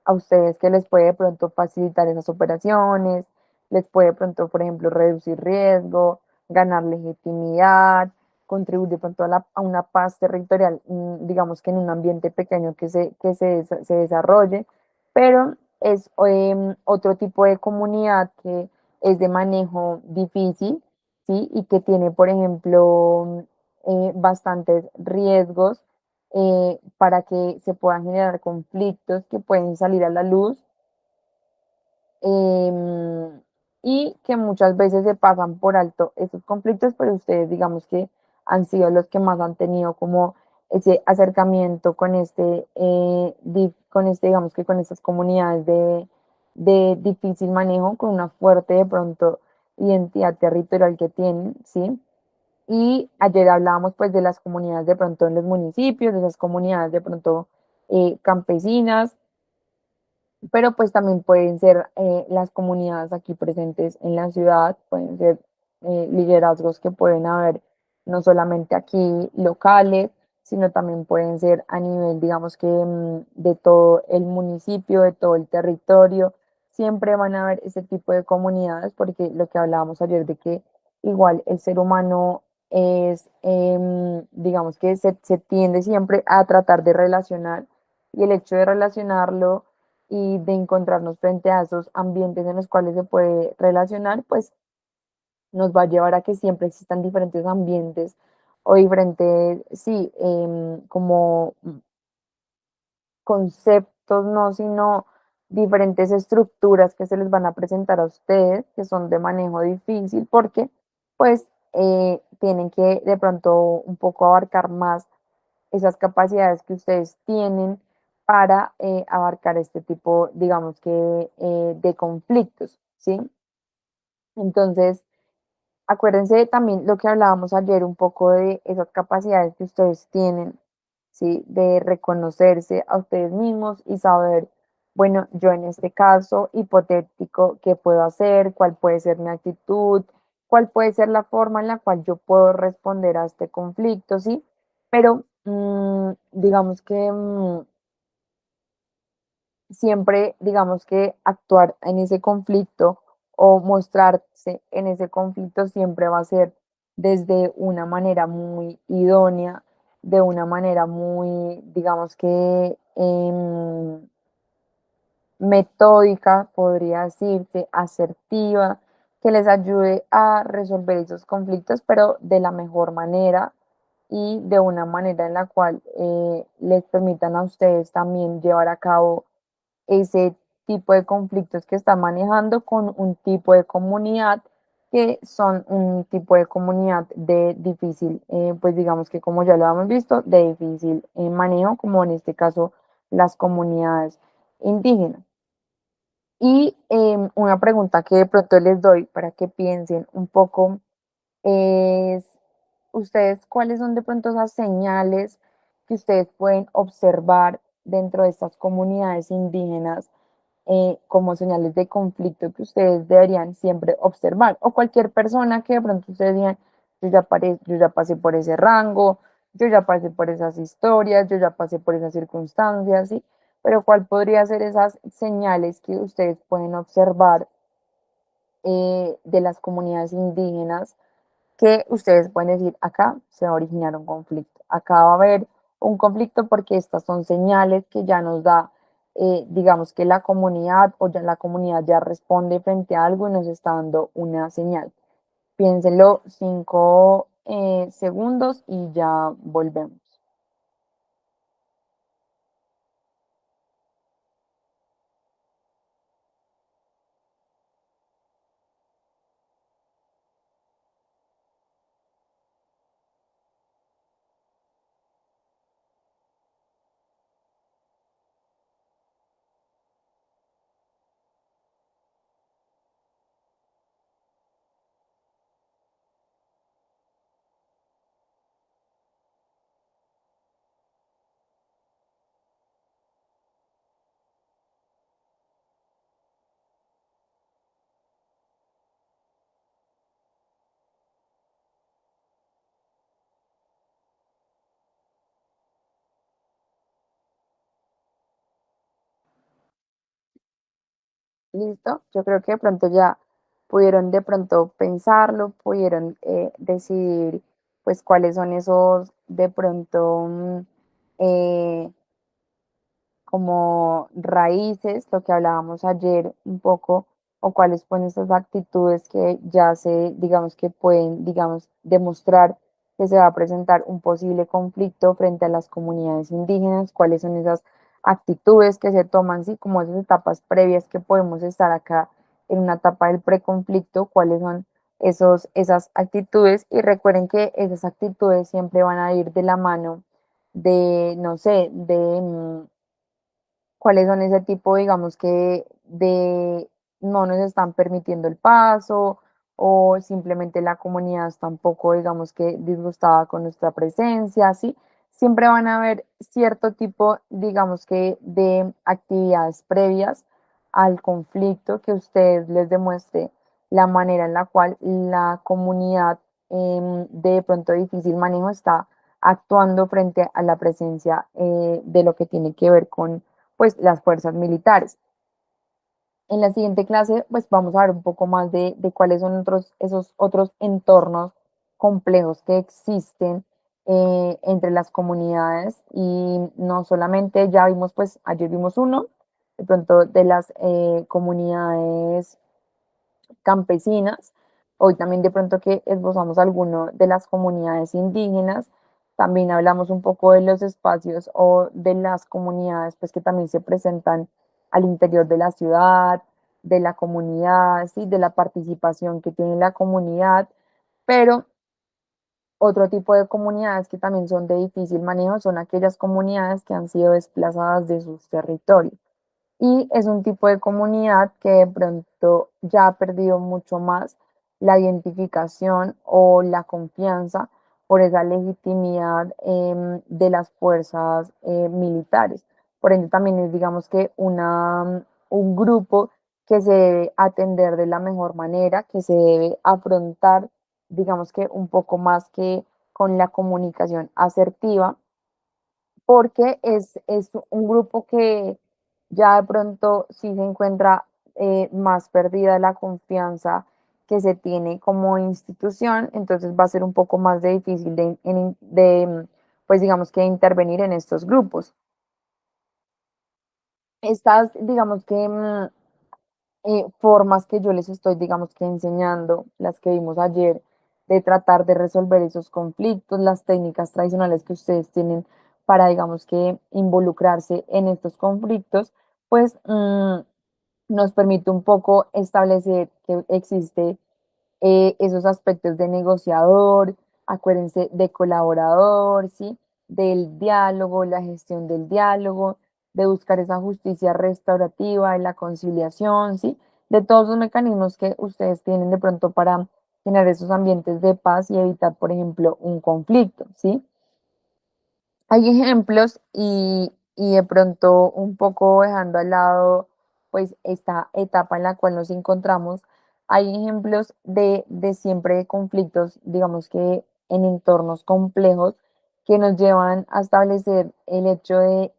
a ustedes que les puede de pronto facilitar esas operaciones, les puede de pronto, por ejemplo, reducir riesgo, ganar legitimidad, contribuir de pronto a, a una paz territorial, digamos que en un ambiente pequeño se desarrolle, pero es otro tipo de comunidad que es de manejo difícil, ¿sí? Y que tiene, por ejemplo, bastantes riesgos para que se puedan generar conflictos que pueden salir a la luz em, y que muchas veces se pasan por alto esos conflictos, pero ustedes digamos que han sido los que más han tenido como ese acercamiento con con digamos que con estas comunidades de difícil manejo, con una fuerte de pronto identidad territorial que tienen, ¿sí? Y ayer hablábamos pues de las comunidades de pronto en los municipios, de esas comunidades de pronto campesinas, pero pues también pueden ser las comunidades aquí presentes en la ciudad, pueden ser liderazgos que pueden haber no solamente aquí locales, sino también pueden ser a nivel, digamos que de todo el municipio, de todo el territorio. Siempre van a haber ese tipo de comunidades porque lo que hablábamos ayer de que igual el ser humano es, digamos que se tiende siempre a tratar de relacionar y el hecho de relacionarlo y de encontrarnos frente a esos ambientes en los cuales se puede relacionar, pues nos va a llevar a que siempre existan diferentes ambientes o diferentes, sí, como conceptos, no, sino diferentes estructuras que se les van a presentar a ustedes, que son de manejo difícil, porque pues tienen que de pronto un poco abarcar más esas capacidades que ustedes tienen para abarcar este tipo, digamos que, de conflictos, ¿sí? Entonces, acuérdense también lo que hablábamos ayer, un poco de esas capacidades que ustedes tienen, ¿sí? De reconocerse a ustedes mismos y saber, bueno, yo en este caso hipotético, ¿qué puedo hacer? ¿Cuál puede ser mi actitud? ¿Cuál puede ser la forma en la cual yo puedo responder a este conflicto? ¿Sí? Pero digamos que siempre, digamos que actuar en ese conflicto o mostrarse en ese conflicto siempre va a ser desde una manera muy idónea, de una manera muy, digamos que metódica, podría decirse, asertiva, que les ayude a resolver esos conflictos, pero de la mejor manera y de una manera en la cual les permitan a ustedes también llevar a cabo ese tipo de conflictos que están manejando con un tipo de comunidad que son un tipo de comunidad de difícil, pues digamos que como ya lo hemos visto, de difícil manejo, como en este caso las comunidades indígenas. Y una pregunta que de pronto les doy para que piensen un poco es, ustedes, ¿cuáles son de pronto esas señales que ustedes pueden observar dentro de estas comunidades indígenas como señales de conflicto que ustedes deberían siempre observar? O cualquier persona que de pronto ustedes digan, yo ya pasé por ese rango, yo ya pasé por esas historias, yo ya pasé por esas circunstancias, ¿sí? Pero ¿cuál podría ser esas señales que ustedes pueden observar de las comunidades indígenas que ustedes pueden decir, acá se va a originar un conflicto, acá va a haber un conflicto porque estas son señales que ya nos da, digamos que la comunidad o ya la comunidad ya responde frente a algo y nos está dando una señal? Piénsenlo 5 segundos y ya volvemos. Listo, yo creo que de pronto ya pudieron de pronto pensarlo, pudieron decidir pues cuáles son esos de pronto como raíces, lo que hablábamos ayer un poco, o cuáles son esas actitudes que ya se, digamos, que pueden, digamos, demostrar que se va a presentar un posible conflicto frente a las comunidades indígenas, cuáles son esas actitudes que se toman, sí, como esas etapas previas que podemos estar acá en una etapa del preconflicto, cuáles son esas actitudes, y recuerden que esas actitudes siempre van a ir de la mano de, no sé, cuáles son ese tipo, digamos que de no nos están permitiendo el paso o simplemente la comunidad está un poco, digamos que disgustada con nuestra presencia, ¿sí? Siempre van a haber cierto tipo, digamos que de actividades previas al conflicto que ustedes les demuestre la manera en la cual la comunidad de pronto difícil manejo está actuando frente a la presencia de lo que tiene que ver con pues las fuerzas militares. En la siguiente clase, pues vamos a ver un poco más de cuáles son esos otros entornos complejos que existen entre las comunidades y no solamente ya vimos, pues ayer vimos uno, de pronto de las comunidades campesinas. Hoy también de pronto que esbozamos alguno de las comunidades indígenas. También hablamos un poco de los espacios o de las comunidades pues que también se presentan al interior de la ciudad, de la comunidad, ¿sí? De la participación que tiene la comunidad, pero otro tipo de comunidades que también son de difícil manejo son aquellas comunidades que han sido desplazadas de sus territorios y es un tipo de comunidad que de pronto ya ha perdido mucho más la identificación o la confianza por esa legitimidad de las fuerzas militares. Por ende, también es, digamos que, un grupo que se debe atender de la mejor manera, que se debe afrontar, digamos que un poco más que con la comunicación asertiva, porque es un grupo que ya de pronto sí se encuentra más perdida la confianza que se tiene como institución, entonces va a ser un poco más de difícil pues digamos que intervenir en estos grupos. Estas, digamos que formas que yo les estoy, digamos que enseñando, las que vimos ayer, de tratar de resolver esos conflictos, las técnicas tradicionales que ustedes tienen para, digamos que, involucrarse en estos conflictos, pues nos permite un poco establecer que existe esos aspectos de negociador, acuérdense de colaborador, ¿sí? Del diálogo, la gestión del diálogo, de buscar esa justicia restaurativa, de la conciliación, ¿sí? De todos los mecanismos que ustedes tienen de pronto para generar esos ambientes de paz y evitar, por ejemplo, un conflicto, ¿sí? Hay ejemplos y de pronto un poco dejando al lado pues esta etapa en la cual nos encontramos, hay ejemplos de siempre de conflictos, digamos que en entornos complejos que nos llevan a establecer el hecho de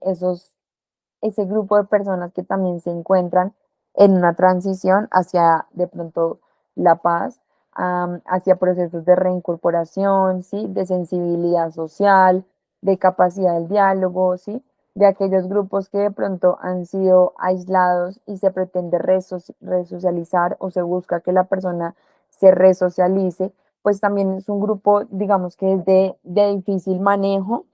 ese grupo de personas que también se encuentran en una transición hacia de pronto la paz, hacia procesos de reincorporación, ¿sí? De sensibilidad social, de capacidad del diálogo, ¿sí? De aquellos grupos que de pronto han sido aislados y se pretende resocializar o se busca que la persona se resocialice, pues también es un grupo, digamos que es de difícil manejo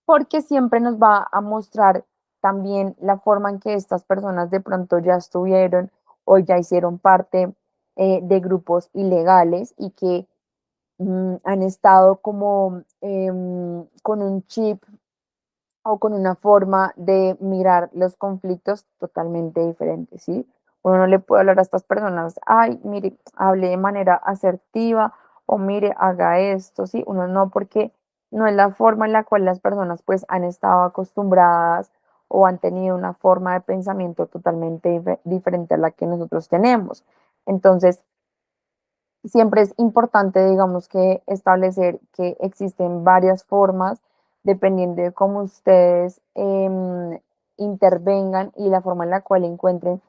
porque siempre nos va a mostrar también la forma en que estas personas de pronto ya estuvieron o ya hicieron parte de grupos ilegales y que han estado como con un chip o con una forma de mirar los conflictos totalmente diferente, ¿sí? Uno no le puede hablar a estas personas, ay, mire, hable de manera asertiva o mire, haga esto, ¿sí? Uno no, porque no es la forma en la cual las personas pues han estado acostumbradas o han tenido una forma de pensamiento totalmente diferente a la que nosotros tenemos. Entonces, siempre es importante, digamos, que establecer que existen varias formas dependiendo de cómo ustedes intervengan y la forma en la cual encuentren,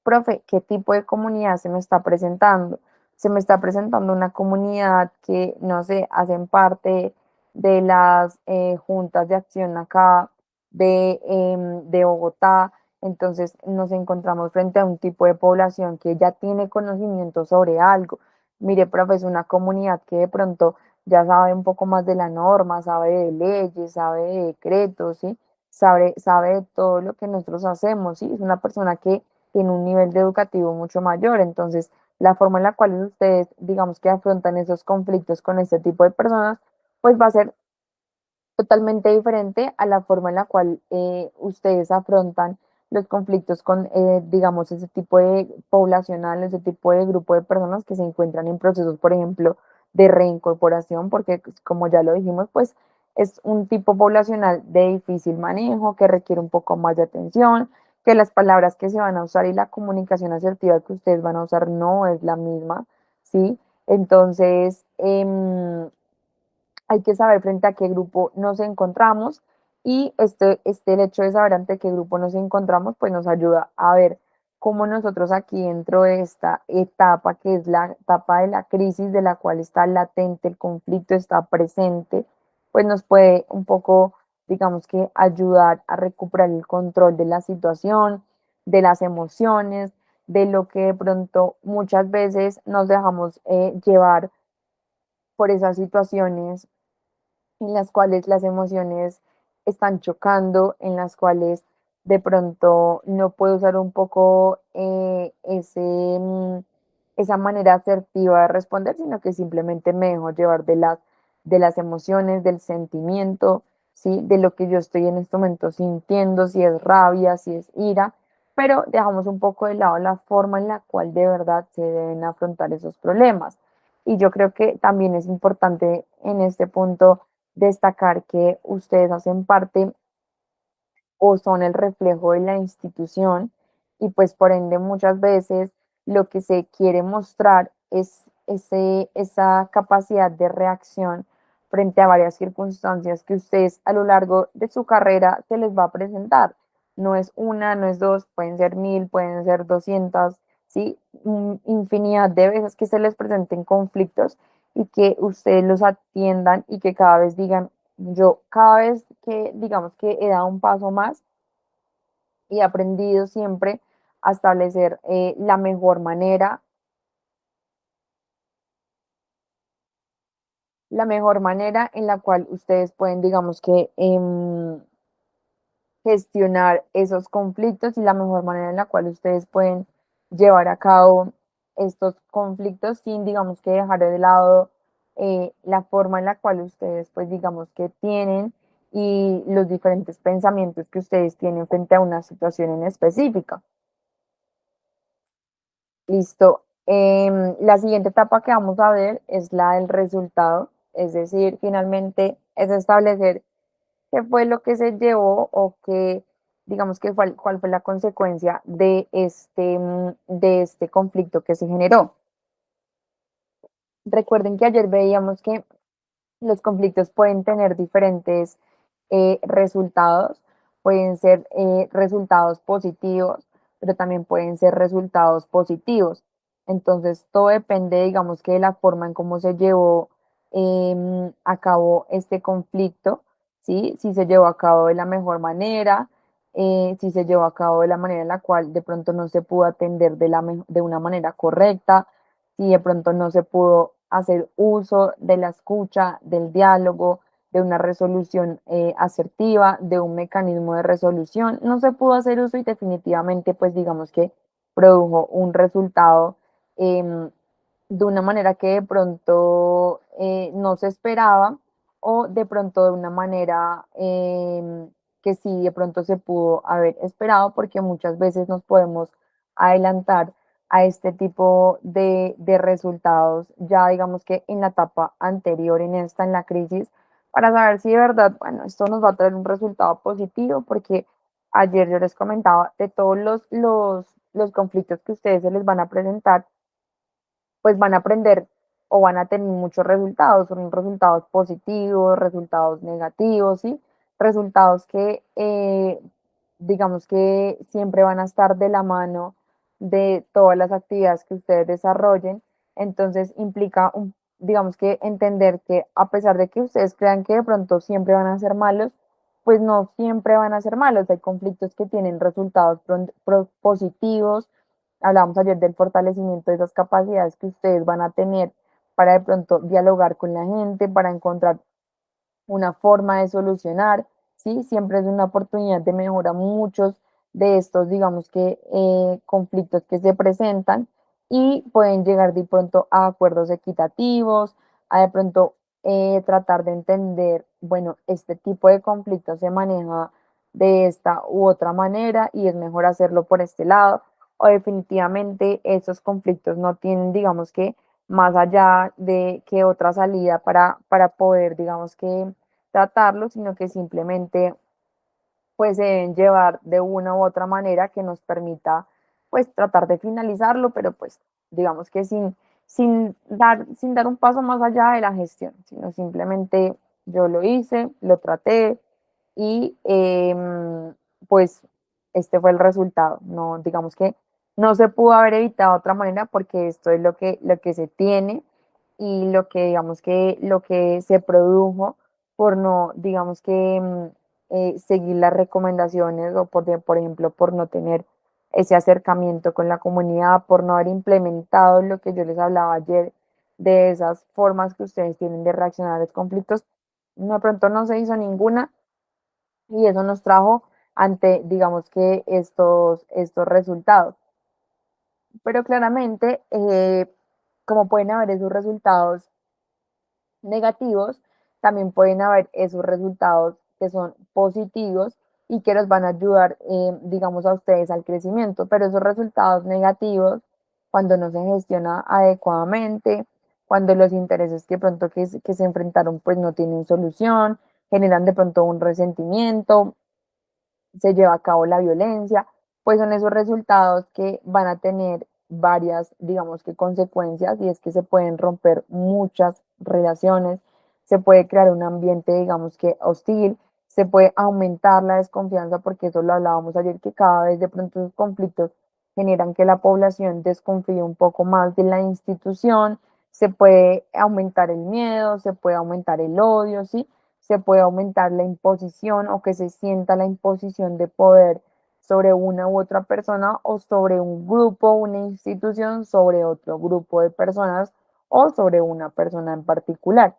profe, qué tipo de comunidad se me está presentando. se me está presentando una comunidad que, no sé, hacen parte de las juntas de acción acá de Bogotá. Entonces nos encontramos frente a un tipo de población que ya tiene conocimiento sobre algo. Mire, profe, es una comunidad que de pronto ya sabe un poco más de la norma, sabe de leyes, sabe de decretos, ¿sí? Sabe de todo lo que nosotros hacemos, ¿sí? Es una persona que tiene un nivel de educativo mucho mayor. Entonces, la forma en la cual ustedes, digamos que afrontan esos conflictos con este tipo de personas, pues va a ser totalmente diferente a la forma en la cual ustedes afrontan los conflictos con, digamos, ese tipo de poblacional, ese tipo de grupo de personas que se encuentran en procesos, por ejemplo, de reincorporación, porque pues, como ya lo dijimos, pues es un tipo poblacional de difícil manejo, que requiere un poco más de atención, que las palabras que se van a usar y la comunicación asertiva que ustedes van a usar no es la misma, ¿sí? Entonces, hay que saber frente a qué grupo nos encontramos y el hecho de saber ante qué grupo nos encontramos, pues nos ayuda a ver cómo nosotros aquí dentro de esta etapa, que es la etapa de la crisis, de la cual está latente, el conflicto está presente, pues nos puede un poco, digamos que, ayudar a recuperar el control de la situación, de las emociones, de lo que de pronto muchas veces nos dejamos llevar por esas situaciones en las cuales las emociones están chocando, en las cuales de pronto no puedo usar un poco esa manera asertiva de responder, sino que simplemente me dejo llevar de las emociones, del sentimiento, ¿sí? De lo que yo estoy en este momento sintiendo, si es rabia, si es ira, pero dejamos un poco de lado la forma en la cual de verdad se deben afrontar esos problemas. Y yo creo que también es importante en este punto destacar que ustedes hacen parte o son el reflejo de la institución y pues por ende muchas veces lo que se quiere mostrar es esa capacidad de reacción frente a varias circunstancias que ustedes a lo largo de su carrera se les va a presentar. No es una, no es dos, pueden ser 1000, pueden ser 200, ¿sí? Infinidad de veces que se les presenten conflictos y que ustedes los atiendan y que cada vez digan, yo cada vez que digamos que he dado un paso más y he aprendido siempre a establecer la mejor manera en la cual ustedes pueden, digamos que, gestionar esos conflictos y la mejor manera en la cual ustedes pueden llevar a cabo estos conflictos sin, digamos que, dejar de lado la forma en la cual ustedes, pues, digamos que tienen y los diferentes pensamientos que ustedes tienen frente a una situación en específica. Listo. La siguiente etapa que vamos a ver es la del resultado, es decir, finalmente es establecer qué fue lo que se llevó o qué, digamos que cuál fue la consecuencia de este conflicto que se generó. Recuerden que ayer veíamos que los conflictos pueden tener diferentes resultados, pueden ser resultados positivos, pero también pueden ser resultados positivos. Entonces, todo depende, digamos, que de la forma en cómo se llevó a cabo este conflicto, ¿sí? Si se llevó a cabo de la mejor manera, si se llevó a cabo de la manera en la cual de pronto no se pudo atender de una manera correcta, si de pronto no se pudo hacer uso de la escucha, del diálogo, de una resolución asertiva, de un mecanismo de resolución, no se pudo hacer uso y definitivamente, pues digamos que produjo un resultado em, de una manera que de pronto no se esperaba o de pronto de una manera que sí de pronto se pudo haber esperado porque muchas veces nos podemos adelantar a este tipo de resultados ya digamos que en la etapa anterior, en la crisis, para saber si de verdad, bueno, esto nos va a traer un resultado positivo porque ayer yo les comentaba de todos los conflictos que ustedes se les van a presentar, pues van a aprender o van a tener muchos resultados, son resultados positivos, resultados negativos, ¿sí? Resultados que digamos que siempre van a estar de la mano de todas las actividades que ustedes desarrollen Entonces implica, digamos que entender que a pesar de que ustedes crean que de pronto siempre van a ser malos, pues no siempre van a ser malos. Hay conflictos que tienen resultados positivos. Hablamos ayer del fortalecimiento de esas capacidades que ustedes van a tener para de pronto dialogar con la gente, para encontrar una forma de solucionar, ¿sí? Siempre es una oportunidad de mejora muchos de estos, digamos que, conflictos que se presentan y pueden llegar de pronto a acuerdos equitativos, a de pronto tratar de entender, bueno, este tipo de conflicto se maneja de esta u otra manera y es mejor hacerlo por este lado, o definitivamente esos conflictos no tienen, digamos que, más allá de que otra salida para poder, digamos que, tratarlo, sino que simplemente pues se deben llevar de una u otra manera que nos permita pues tratar de finalizarlo, pero pues digamos que sin dar un paso más allá de la gestión, sino simplemente yo lo hice, lo traté y pues este fue el resultado. No, digamos que no se pudo haber evitado de otra manera porque esto es lo que se tiene y lo que digamos que lo que se produjo por no, digamos que seguir las recomendaciones o por ejemplo, por no tener ese acercamiento con la comunidad, por no haber implementado lo que yo les hablaba ayer de esas formas que ustedes tienen de reaccionar a los conflictos. No, de pronto no se hizo ninguna y eso nos trajo ante, digamos que, estos resultados. Pero claramente, como pueden haber esos resultados negativos, también pueden haber esos resultados que son positivos y que los van a ayudar, digamos, a ustedes al crecimiento. Pero esos resultados negativos, cuando no se gestiona adecuadamente, cuando los intereses que pronto que se enfrentaron pues no tienen solución, generan de pronto un resentimiento, se lleva a cabo la violencia, pues son esos resultados que van a tener varias, digamos que consecuencias, y es que se pueden romper muchas relaciones, se puede crear un ambiente, digamos que hostil, se puede aumentar la desconfianza, porque eso lo hablábamos ayer, que cada vez de pronto esos conflictos generan que la población desconfíe un poco más de la institución, se puede aumentar el miedo, se puede aumentar el odio, ¿sí? Se puede aumentar la imposición o que se sienta la imposición de poder sobre una u otra persona o sobre un grupo, una institución, sobre otro grupo de personas o sobre una persona en particular.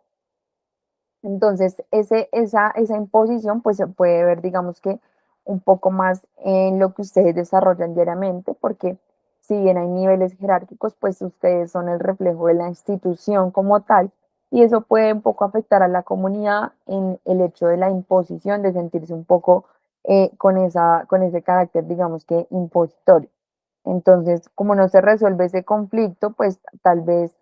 Entonces, esa imposición pues se puede ver, digamos que un poco más en lo que ustedes desarrollan diariamente, porque si bien hay niveles jerárquicos, pues ustedes son el reflejo de la institución como tal, y eso puede un poco afectar a la comunidad en el hecho de la imposición, de sentirse un poco con ese carácter, digamos que impositorio. Entonces, como no se resuelve ese conflicto, pues tal vez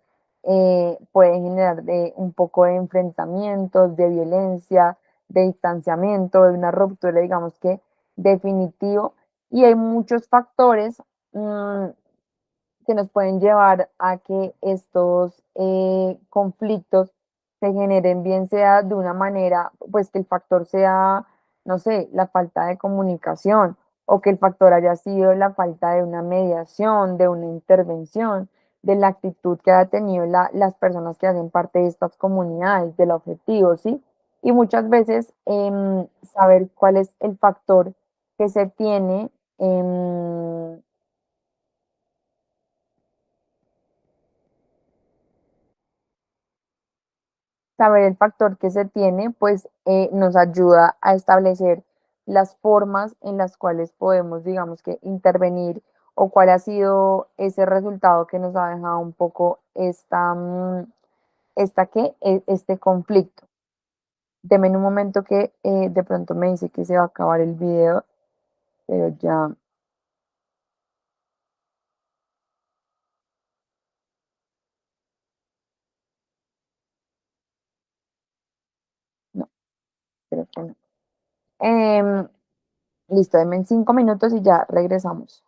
puede generar un poco de enfrentamientos, de violencia, de distanciamiento, de una ruptura, digamos que definitivo. Y hay muchos factores que nos pueden llevar a que estos conflictos se generen, bien sea de una manera, pues que el factor sea, no sé, la falta de comunicación, o que el factor haya sido la falta de una mediación, de una intervención, de la actitud que ha tenido las personas que hacen parte de estas comunidades, del objetivo, ¿sí? Y muchas veces saber cuál es el factor que se tiene. Saber el factor que se tiene, pues nos ayuda a establecer las formas en las cuales podemos, digamos que, intervenir, o cuál ha sido ese resultado que nos ha dejado un poco este conflicto. Deme en un momento que de pronto me dice que se va a acabar el video, pero ya no, creo que no. Em, Listo, deme en 5 minutos y ya regresamos.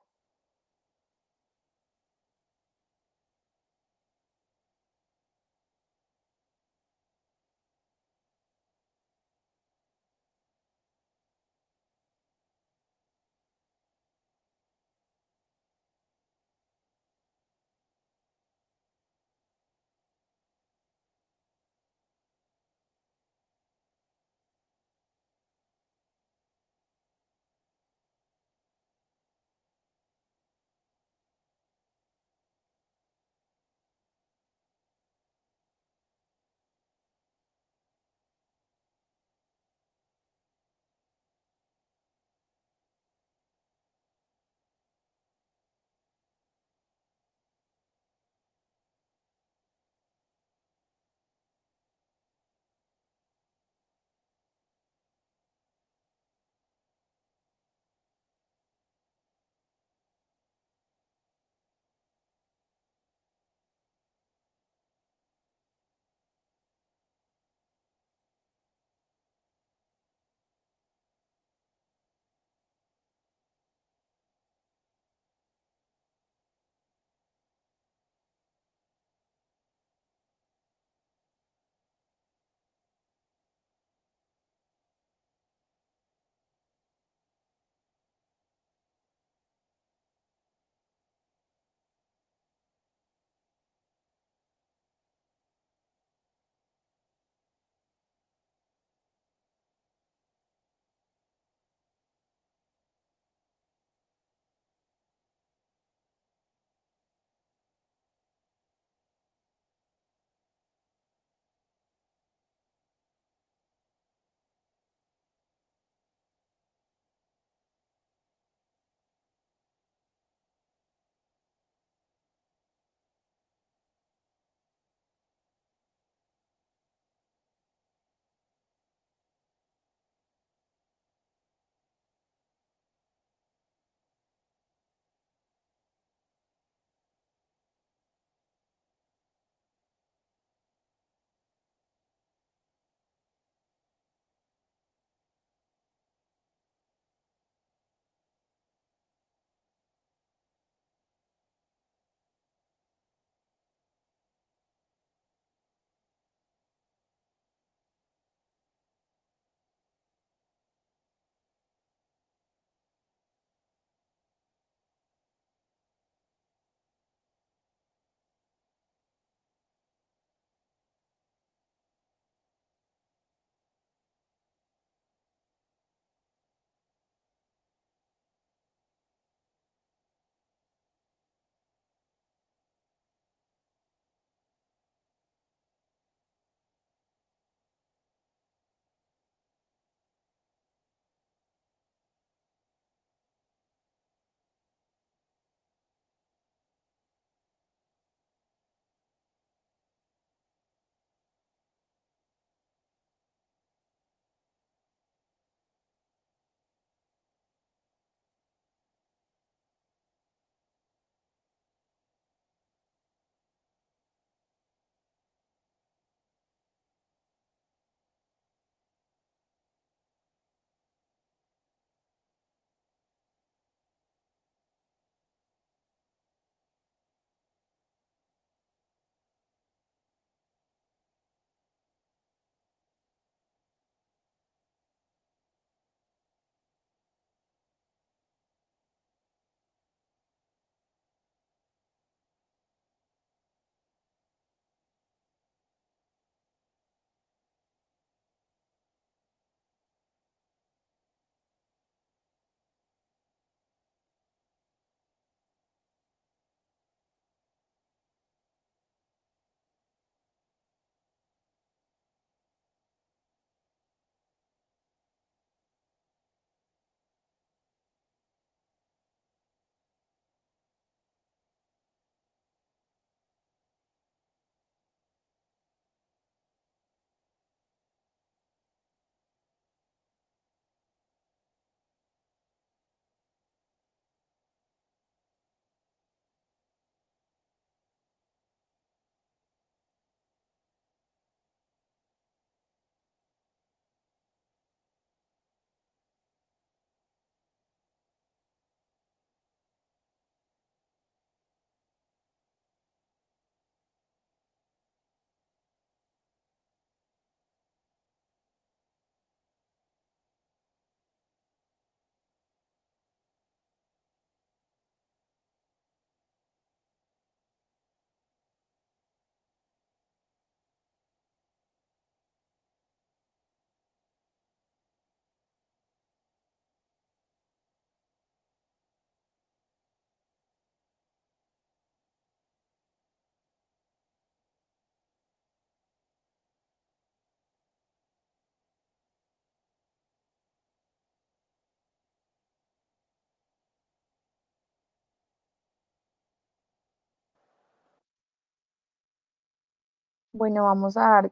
Bueno, vamos a dar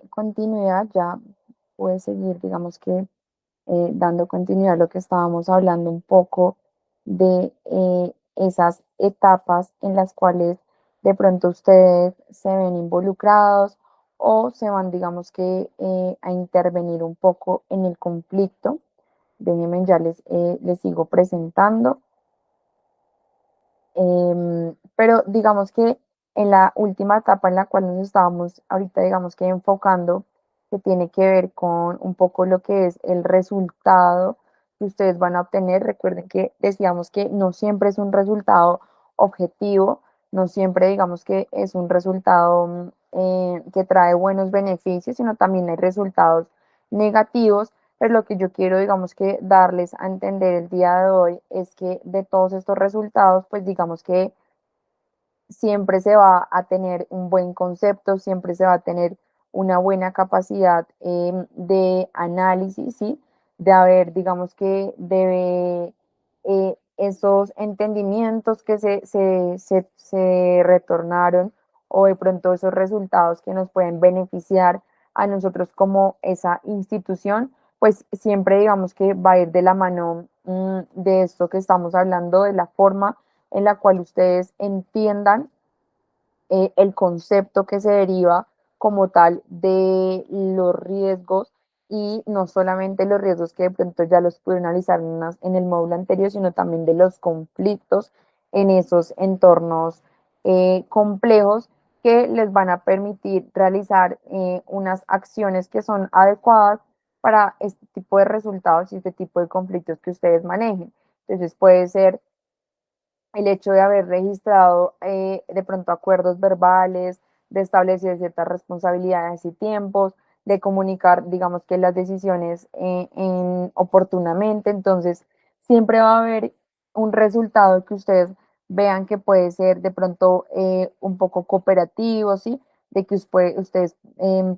continuidad, ya puedes seguir, digamos que dando continuidad a lo que estábamos hablando un poco de esas etapas en las cuales de pronto ustedes se ven involucrados o se van, digamos que, a intervenir un poco en el conflicto. Déjenme, ya les sigo presentando. Pero digamos que en la última etapa en la cual nos estábamos ahorita, digamos que enfocando, que tiene que ver con un poco lo que es el resultado que ustedes van a obtener. Recuerden que decíamos que no siempre es un resultado objetivo, no siempre digamos que es un resultado que trae buenos beneficios, sino también hay resultados negativos. Pero lo que yo quiero, digamos que darles a entender el día de hoy es que de todos estos resultados, pues digamos que siempre se va a tener un buen concepto, siempre se va a tener una buena capacidad de análisis, ¿sí? De haber, digamos que debe esos entendimientos que se retornaron o de pronto esos resultados que nos pueden beneficiar a nosotros como esa institución, pues siempre digamos que va a ir de la mano de esto que estamos hablando, de la forma en la cual ustedes entiendan el concepto que se deriva como tal de los riesgos y no solamente los riesgos que de pronto ya los pude analizar en el módulo anterior, sino también de los conflictos en esos entornos complejos que les van a permitir realizar unas acciones que son adecuadas para este tipo de resultados y este tipo de conflictos que ustedes manejen. Entonces puede ser el hecho de haber registrado de pronto acuerdos verbales, de establecer ciertas responsabilidades y tiempos, de comunicar, digamos que las decisiones oportunamente. Entonces, siempre va a haber un resultado que ustedes vean que puede ser de pronto un poco cooperativo, ¿sí? De que ustedes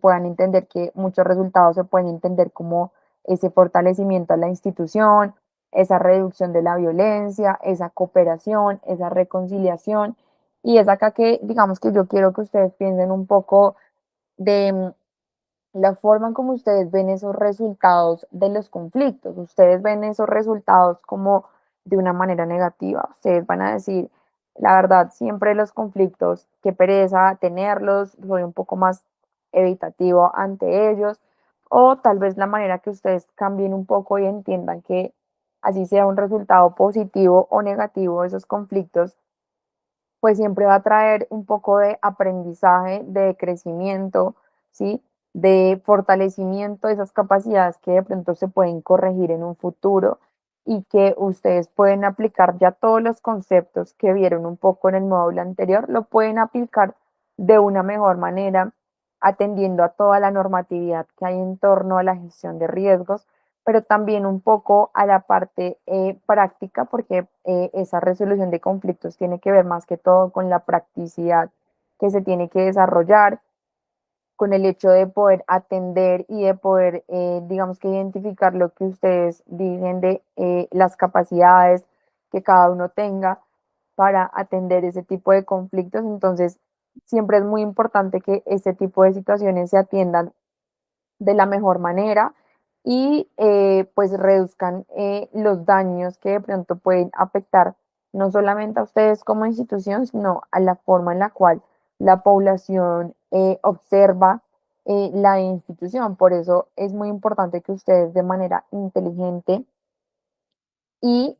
puedan entender que muchos resultados se pueden entender como ese fortalecimiento a la institución, esa reducción de la violencia, esa cooperación, esa reconciliación. Y es acá que, digamos que yo quiero que ustedes piensen un poco de la forma en cómo ustedes ven esos resultados de los conflictos. Ustedes ven esos resultados como de una manera negativa. Ustedes van a decir, la verdad, siempre los conflictos, qué pereza tenerlos, soy un poco más evitativo ante ellos. O tal vez la manera que ustedes cambien un poco y entiendan que así sea un resultado positivo o negativo de esos conflictos, pues siempre va a traer un poco de aprendizaje, de crecimiento, ¿sí? De fortalecimiento de esas capacidades que de pronto se pueden corregir en un futuro y que ustedes pueden aplicar ya todos los conceptos que vieron un poco en el módulo anterior, lo pueden aplicar de una mejor manera, atendiendo a toda la normatividad que hay en torno a la gestión de riesgos, pero también un poco a la parte práctica, porque esa resolución de conflictos tiene que ver más que todo con la practicidad que se tiene que desarrollar, con el hecho de poder atender y de poder, digamos que identificar lo que ustedes dicen de las capacidades que cada uno tenga para atender ese tipo de conflictos. Entonces, siempre es muy importante que este tipo de situaciones se atiendan de la mejor manera y pues reduzcan los daños que de pronto pueden afectar no solamente a ustedes como institución, sino a la forma en la cual la población observa la institución. Por eso es muy importante que ustedes de manera inteligente y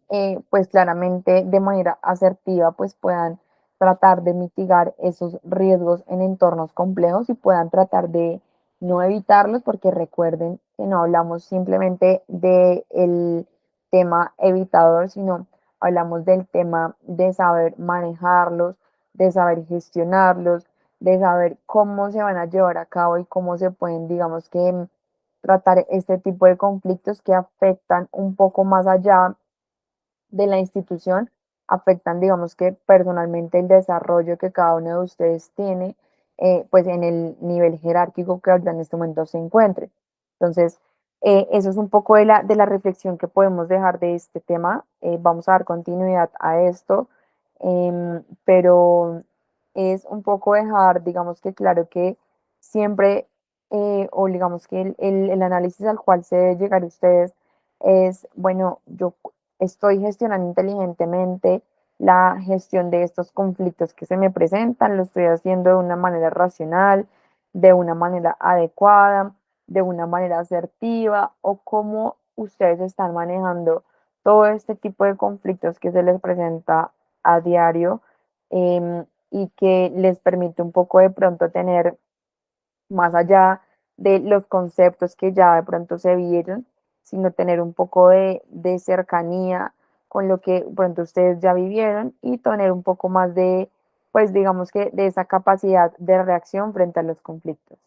pues claramente de manera asertiva pues puedan tratar de mitigar esos riesgos en entornos complejos y puedan tratar de no evitarlos, porque recuerden que no hablamos simplemente del tema evitador, sino hablamos del tema de saber manejarlos, de saber gestionarlos, de saber cómo se van a llevar a cabo y cómo se pueden, digamos que, tratar este tipo de conflictos que afectan un poco más allá de la institución, afectan, digamos que personalmente el desarrollo que cada uno de ustedes tiene, pues en el nivel jerárquico que ahorita en este momento se encuentre. Entonces, eso es un poco de la reflexión que podemos dejar de este tema. Vamos a dar continuidad a esto, pero es un poco dejar, digamos que claro que siempre, o digamos que el análisis al cual se debe llegar ustedes es, bueno, yo estoy gestionando inteligentemente la gestión de estos conflictos que se me presentan, lo estoy haciendo de una manera racional, de una manera adecuada, de una manera asertiva, o cómo ustedes están manejando todo este tipo de conflictos que se les presenta a diario, y que les permite un poco de pronto tener más allá de los conceptos que ya de pronto se vieron, sino tener un poco de cercanía con lo que pronto ustedes ya vivieron y tener un poco más de, pues digamos que de esa capacidad de reacción frente a los conflictos.